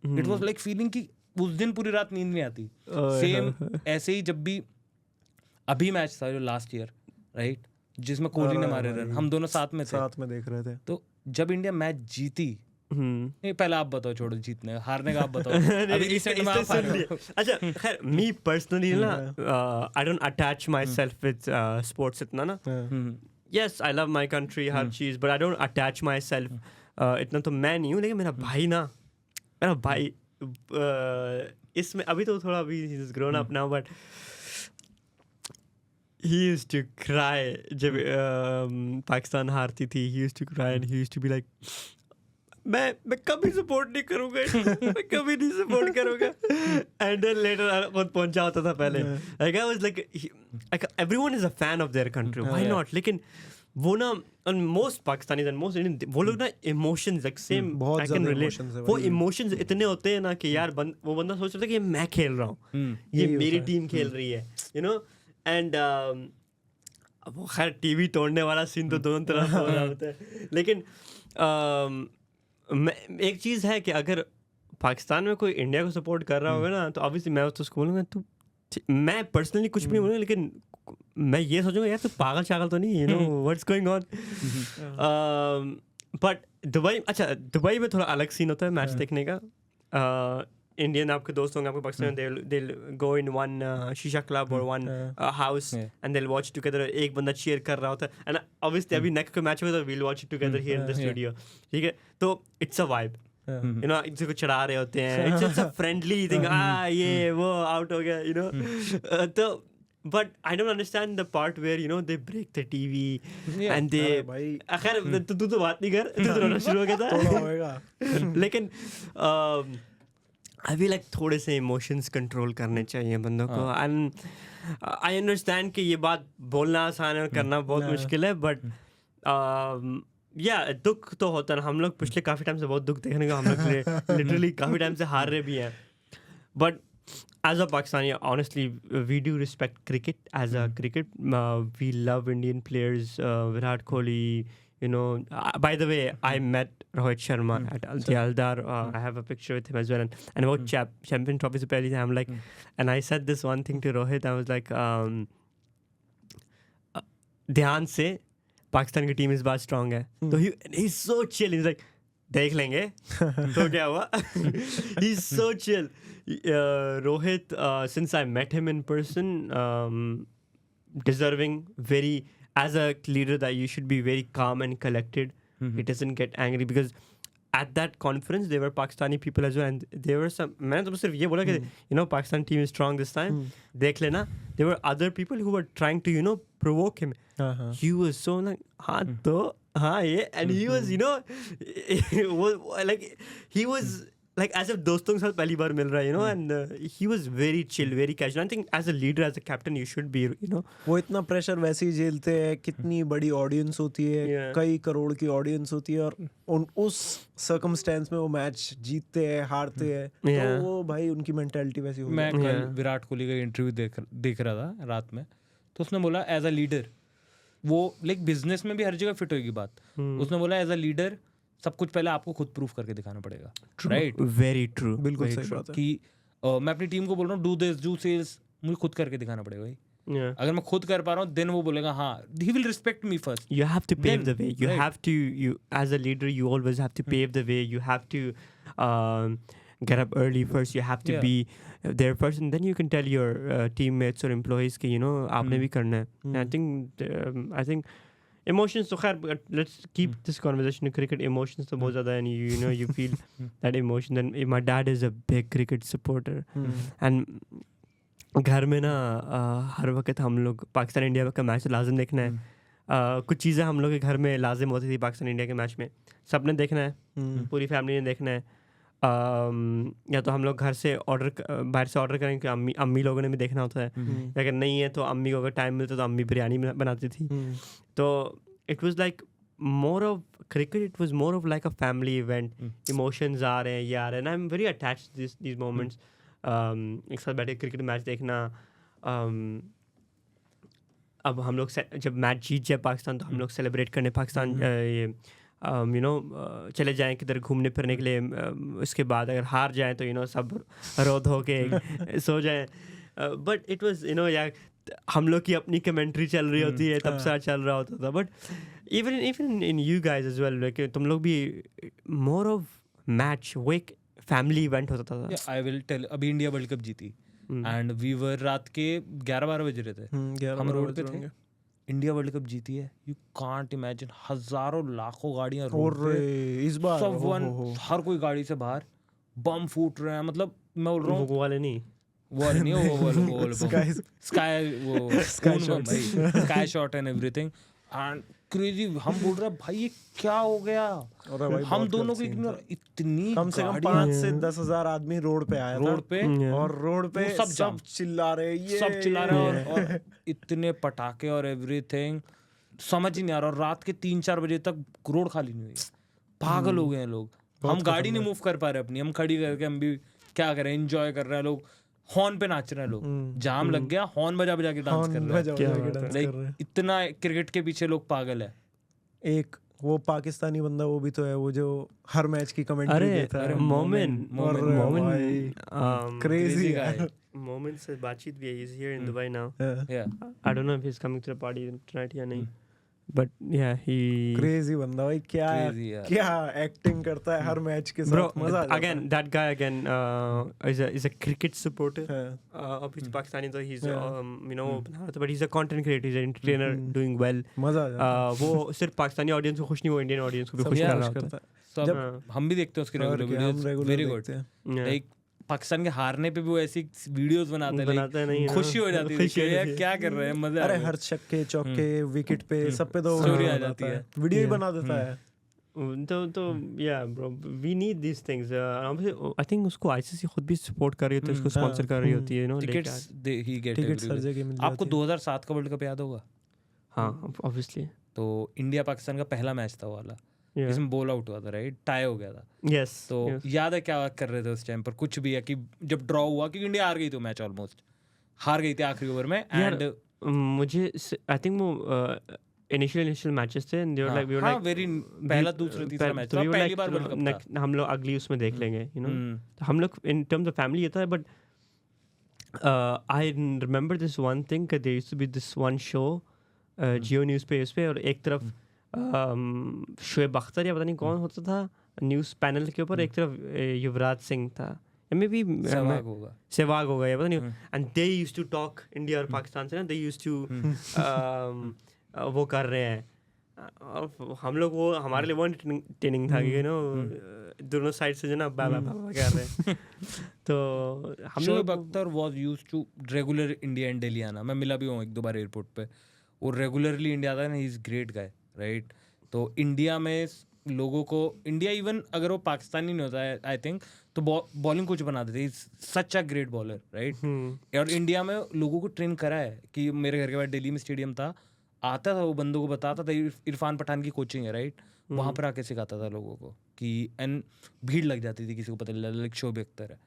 इट वॉज लाइक फीलिंग कि उस दिन पूरी रात नींद नहीं आती. सेम ऐसे ही जब भी अभी मैच था जो लास्ट ईयर, राइट, जिसमें कोहली ने मारे रन, हम दोनों साथ में देख रहे थे. तो जब इंडिया मैच जीती, नहीं पहले आप बताओ, छोड़ो जीतने हारने का आप बताओ. अभी रिसेंट में आप हार रहे हो. अच्छा खैर, मी पर्सनली ना, I don't attach my self with sports इतना ना. Yes, I love my country, her cheese, but I don't attach my self इतना. तो मैं नहीं हूँ, लेकिन मेरा भाई इसमें अभी तो थोड़ा अभी grown up now, but he used to cry जब पाकिस्तान हारती थी. he used to cry and he used to be like, मैं कभी सपोर्ट नहीं करूँगा, मैं कभी नहीं सपोर्ट करूँगा. and then later खुद पहुँचा होता था पहले. like I was like everyone is a fan of their country, why not? लेकिन वो ना, and most Pakistanis and most Indian, वो लोग ना emotions like same, I can relate. वो emotions इतने होते हैं ना कि यार वो बंदा सोच रहा था कि मैं खेल रहा हूँ, ये मेरी टीम खेल रही है, you know. And वो खैर टीवी तोड़ने वाला सीन तो दोनों तरफ हो रहा होता है, लेकिन एक चीज़ है कि अगर पाकिस्तान में कोई इंडिया को सपोर्ट कर रहा होगा ना, तो ऑब्वियसली मैं तो उसको बोलूँगा तू, मैं पर्सनली कुछ भी नहीं बोलूँगा, लेकिन मैं ये सोचूंगा यार तू पागल शागल तो नहीं, you know what's going on. But Dubai, अच्छा दुबई में थोड़ा अलग सीन होता है मैच देखने का. इंडियन आपके दोस्त होंगे आपके Pakistan, they'll go in one शीशा क्लब और one house and they'll watch together. एक बंदा cheer कर रहा होता है, and obviously अभी नेक्स्ट का मैच होगा तो we'll watch it together here in the studio. ठीक है, तो it's a vibe. You know, एक दूसरे को चढ़ा रहे होते हैं, it's a friendly thing. ये वो out हो गया, you know. तो but I don't understand the part where you know they break the TV and they खैर तू तो बात नहीं कर, तू तो रोना शुरू हो गया था. लेकिन I feel like थोड़े से इमोशंस कंट्रोल करने चाहिए बंदों को. एंड आई अंडरस्टैंड कि ये बात बोलना आसान है और करना बहुत मुश्किल है, बट या दुख तो होता है. हम लोग पिछले काफ़ी टाइम से बहुत दुख देखने को हम लोग लिटरली काफ़ी टाइम से हार रहे भी हैं. But as a Pakistani, honestly, we do respect cricket as a cricket. We love Indian players, Virat Kohli. You know, by the way, I met Rohit Sharma at the Aldar. I have a picture with him as well. And about Champion Trophy se pehle I'm like, and I said this one thing to Rohit. I was like, ध्यान से पाकिस्तान की टीम इस बार स्ट्रांग है. तो he's so chill. He's like, देख लेंगे तो क्या हुआ. He's so chill. Rohit, since I met him in person, deserving, very, as a leader that you should be very calm and collected. He doesn't get angry, because at that conference there were Pakistani people as well, and there were some, मैंने तो सिर्फ ये बोला कि you know Pakistan team is strong this time, देख लेना. There were other people who were trying to, you know, provoke him. He was so like, हाँ तो हाँ ये, and he was, you know, like he was like as if दोस्तों के साथ पहली बार मिल रहा है, you know, and he was very chill, very casual. I think as a leader, as a captain, you should be, you know. वो इतना प्रेशर वैसे ही झेलते हैं, कितनी बड़ी ऑडियंस होती है, कई करोड़ की ऑडियंस होती है, और उस सर्कमस्टेंस में वो मैच जीतते हैं, हारते हैं, तो वो भाई उनकी मेंटालिटी वैसी होती है. मैं कल विराट कोहली का इंटरव्यू देख रहा था रात में, तो उसने बोला एज अ लीडर, वो लाइक बिजनेस में भी हर जगह फिट होगी बात. उसने बोला एज अ लीडर सब कुछ पहले आपको खुद प्रूफ करके दिखाना पड़ेगा. राइट, वेरी ट्रू, बिल्कुल सही बात है. कि मैं अपनी टीम को बोल रहा हूँ डू दिस, डू सेल्स, मुझे खुद करके दिखाना पड़ेगा भाई. अगर मैं खुद कर पा रहा हूँ देन वो बोलेगा हाँ, he will respect me first. You have to pave the way. You have to, you as a leader, you always have to pave the way. You have to get up early first. You have to be there first, and then you can tell your teammates or employees कि you know आपने भी करना है. I think emotions, so खैर, let's keep this conversation to cricket. Emotions तो बहुत ज़्यादा है, and you know you feel that emotion. Then my dad is a big cricket supporter, and घर में ना हर वक्त हम लोग पाकिस्तान इंडिया का मैच लाजिम देखना है. कुछ चीज़ें हम लोग के घर में लाजिम होती थी पाकिस्तान इंडिया के मैच में, सबने देखना है, पूरी फैमिली ने देखना है. या तो हम लोग घर से बाहर से ऑर्डर करें कि अम्मी लोगों ने भी देखना होता है, या अगर नहीं है तो अम्मी को अगर टाइम मिलता तो अम्मी बिरयानी बनाती थी. तो it was like more of cricket, it was more of like a family event. Emotions आ रहे हैं, ये आ रहे हैं, and I am very attached these moments. एक साथ बैठे क्रिकेट मैच देखना. अब हम लोग जब मैच जीत जाए पाकिस्तान तो हम लोग सेलिब्रेट करने पाकिस्तान ये यू नो चले जाएं किधर घूमने फिरने के लिए. उसके बाद अगर हार जाएं तो यू नो सब रो धो के सो जाएं. But it was you know यार हम लोग की अपनी कमेंट्री चल रही होती है, तब सा चल रहा होता था. But even in you guys as well, तुम लोग भी मोर ऑफ मैच वो एक फैमिली इवेंट होता था. आई विल टेल, अभी इंडिया वर्ल्ड कप जीती एंड वी वर रात के 11-12 बजे रहे थे, हम रोड पे थे. इंडिया वर्ल्ड कप जीती है, यू कांट इमेजिन, हजारों लाखों गाड़ियां रोड पे, इस बार सब हर कोई गाड़ी से बाहर, बम फूट रहे हैं. मतलब मैं बोल रहा हूँ वो वाले नहीं, वो वाले नहीं, वो sky shot and everything and crazy. हम बोल रहे भाई ये क्या हो गया. हम दोनों को इतनी कम से कम 5 से 10 हजार आदमी रोड पे आया रोड पे, और रोड पे सब चिल्ला रहे, ये सब चिल्ला रहे और इतने पटाखे और एवरीथिंग, समझ ही नहीं आ रहा. और रात के 3-4 बजे तक रोड खाली नहीं हुई, पागल हो गए हैं लोग. हम गाड़ी नहीं मूव कर पा रहे अपनी, हम खड़ी करके हम भी क्या करें, एंजॉय कर रहे हैं. लोग हॉर्न पे नाच रहे हैं लोग, जाम लग गया, हॉर्न बजा बजा के डांस कर रहे हैं। इतना क्रिकेट के पीछे लोग पागल है। एक वो पाकिस्तानी बंदा वो भी तो है, वो जो हर मैच की कमेंट्री देता है, मोमिन क्रेजी है। मोमिन से बातचीत भी है, he is here in Dubai now. Yeah. I don't know if he's coming to the party tonight या नहीं, but yeah, he क्रेजी बंदा भाई, क्या Crazy, yeah. क्या एक्टिंग करता है हर मैच के bro, साथ, मजा आ जाता again that guy again is a cricket supporter. है। Of his Pakistani, so he's you know, but he's a content creator, he's an entertainer doing well. मजा आ जाता है। वो सिर्फ पाकिस्तानी ऑडियंस को खुश नहीं, वो इंडियन ऑडियंस को भी खुश सबको कर रहा खुश होता है. करता है। सब हम भी देखते हैं उसके और रेगुलर क्या, हम वीडियोस, regular वेरी गुड। देखते हैं। Yeah. लाइक पाकिस्तान के हारने पे भी वो ऐसी वीडियोस बनाते बनाता है, नहीं हैं, ना? खुशी हो जाती है, खुशी कि हो यार जाती है। क्या कर रहे हैं, मजा अरे हर छक्के चौके विकेट पे सब पे तो Story आ बनाता जाती है। वीडियो ही बना देता है। तो yeah bro, we need these things. I think उसको ICC खुद भी सपोर्ट कर रही होती है, उसको स्पॉन्सर कर रही होती है, you know, टिकट्स ही गेट टिकट्स हर जगह मिल आपको जाती है। 2007 का वर्ल्ड कप याद होगा? हाँ obviously. तो इंडिया पाकिस्तान का पहला मैच था वो वाला, Yeah. इसमें बॉल आउट हुआ था, राइट, टाई हो गया था। Yes. तो yes. याद है क्या कर रहे थे उस टाइम पर? कुछ भी है कि जब ड्रॉ हुआ, क्योंकि इंडिया हार गई थी मैच, ऑलमोस्ट हार गई थी आखिरी ओवर में, एंड मुझे I think वो initial matches थे, and they were like, we were like very पहला दूसरा तीसरा मैच था, we were पहली like, बार वर्ल्ड कप था। next हम लोग अगली उसमें देख लेंगे, you know. तो हम लोग in terms of family ये था, but I remember this one thing that there used to be this one show Jio News पे, उस पे, और एक तरफ शोएब अख्तर या पता नहीं कौन होता था न्यूज़ पैनल के ऊपर, एक तरफ युवराज सिंह था, मे बी सहवाग होगा या पता नहीं, and they used to talk India और पाकिस्तान से ना, दे यूज्ड टू वो कर रहे हैं, और हम लोग वो हमारे लिए वो एंटरटेनिंग था, यू नो, दोनों साइड से जो ना बाबा बाबा कर रहे हैं। तो हम शोएब लोग Akhtar was used to regular India and Delhi आना, मैं मिला भी हूँ एक दो बार एयरपोर्ट पे, वो रेगुलरली इंडिया आता है ना, he is great guy, right. तो इंडिया में लोगों को, इंडिया इवन अगर वो पाकिस्तानी नहीं होता है आई थिंक, तो बॉलिंग कुछ बना देते, सच अ ग्रेट बॉलर, राइट। और इंडिया में लोगों को ट्रेन करा है, कि मेरे घर के बाद दिल्ली में स्टेडियम था, आता था वो बंदों को बताता था, इरफान पठान की कोचिंग है, राइट, वहाँ पर आके सिखाता था लोगों को, कि एंड भीड़ लग जाती थी, किसी को पता चला लाइक शोएब अख्तर है,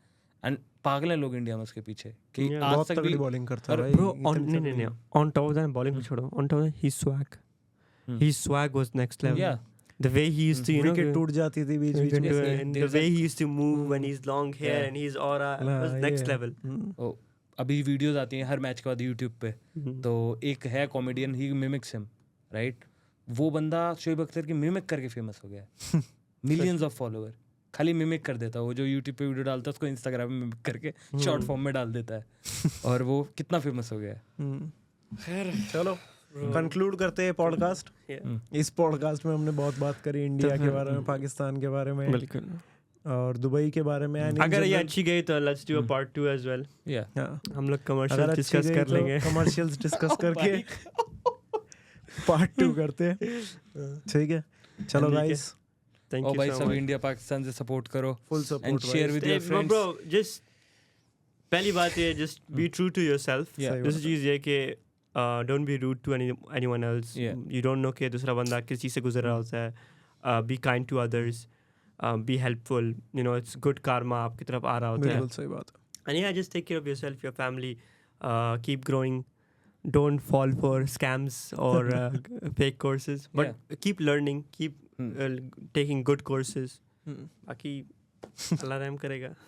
एंड पागल है लोग इंडिया में उसके पीछे, कि आज बहुत तक तगड़ी भी बॉलिंग करता है और भाई। bro, नहीं on top of that bowling को छोड़ो, on top of that his swag was next level. Yeah. The way he used to, you know, wicket टूट जाती थी बीच बीच में, and the way he used to move when he's long hair Yeah. and his aura was next level. ओ, अभी वीडियोस आती हैं हर मैच के बाद यूट्यूब पे, तो एक है कॉमेडियन, ही मिमिक्स हिम, राइट, वो बंदा शोएब अख्तर की मिमिक करके फेमस हो गया है, मिलियंस ऑफ फॉलोअर, खाली मिमिक कर देता है, वो जो यूट्यूब पे वीडियो डालता है उसको इंस्टाग्राम में मिमिक करके शॉर्ट फॉर्म में डाल देता है, और वो कितना फेमस हो गया है। खैर चलो कंक्लूड करते हैं पॉडकास्ट। इस पॉडकास्ट में हमने बहुत बात करी इंडिया के बारे में, पाकिस्तान के बारे में, बिल्कुल, और दुबई के बारे में। अगर ये अच्छी गई तो let's do a part 2 as well. हम लोग कमर्शियल डिस्कस कर लेंगे, कमर्शियल्स डिस्कस करके पार्ट 2 करते हैं, ठीक है। चलो गाइस, थैंक और यू भाई सो सब मच। इंडिया पाकिस्तान से सपोर्ट करो, full support and share with your friends. Bro, just पहली बात ये, just be true to yourself. Yeah. दूसरी चीज़ ये कि don't be rude to anyone else. Yeah. You don't know कि दूसरा बंदा किस चीज़ से गुजर रहा होता है. Be kind to others. Be helpful. You know, it's good karma आपकी तरफ आ रहा होता है. बिल्कुल सही बात। And yeah, just take care of yourself, your family. Keep growing. Don't fall for scams or fake courses. But keep learning. Keep taking good courses. बाकी अल्लाह रहम करेगा.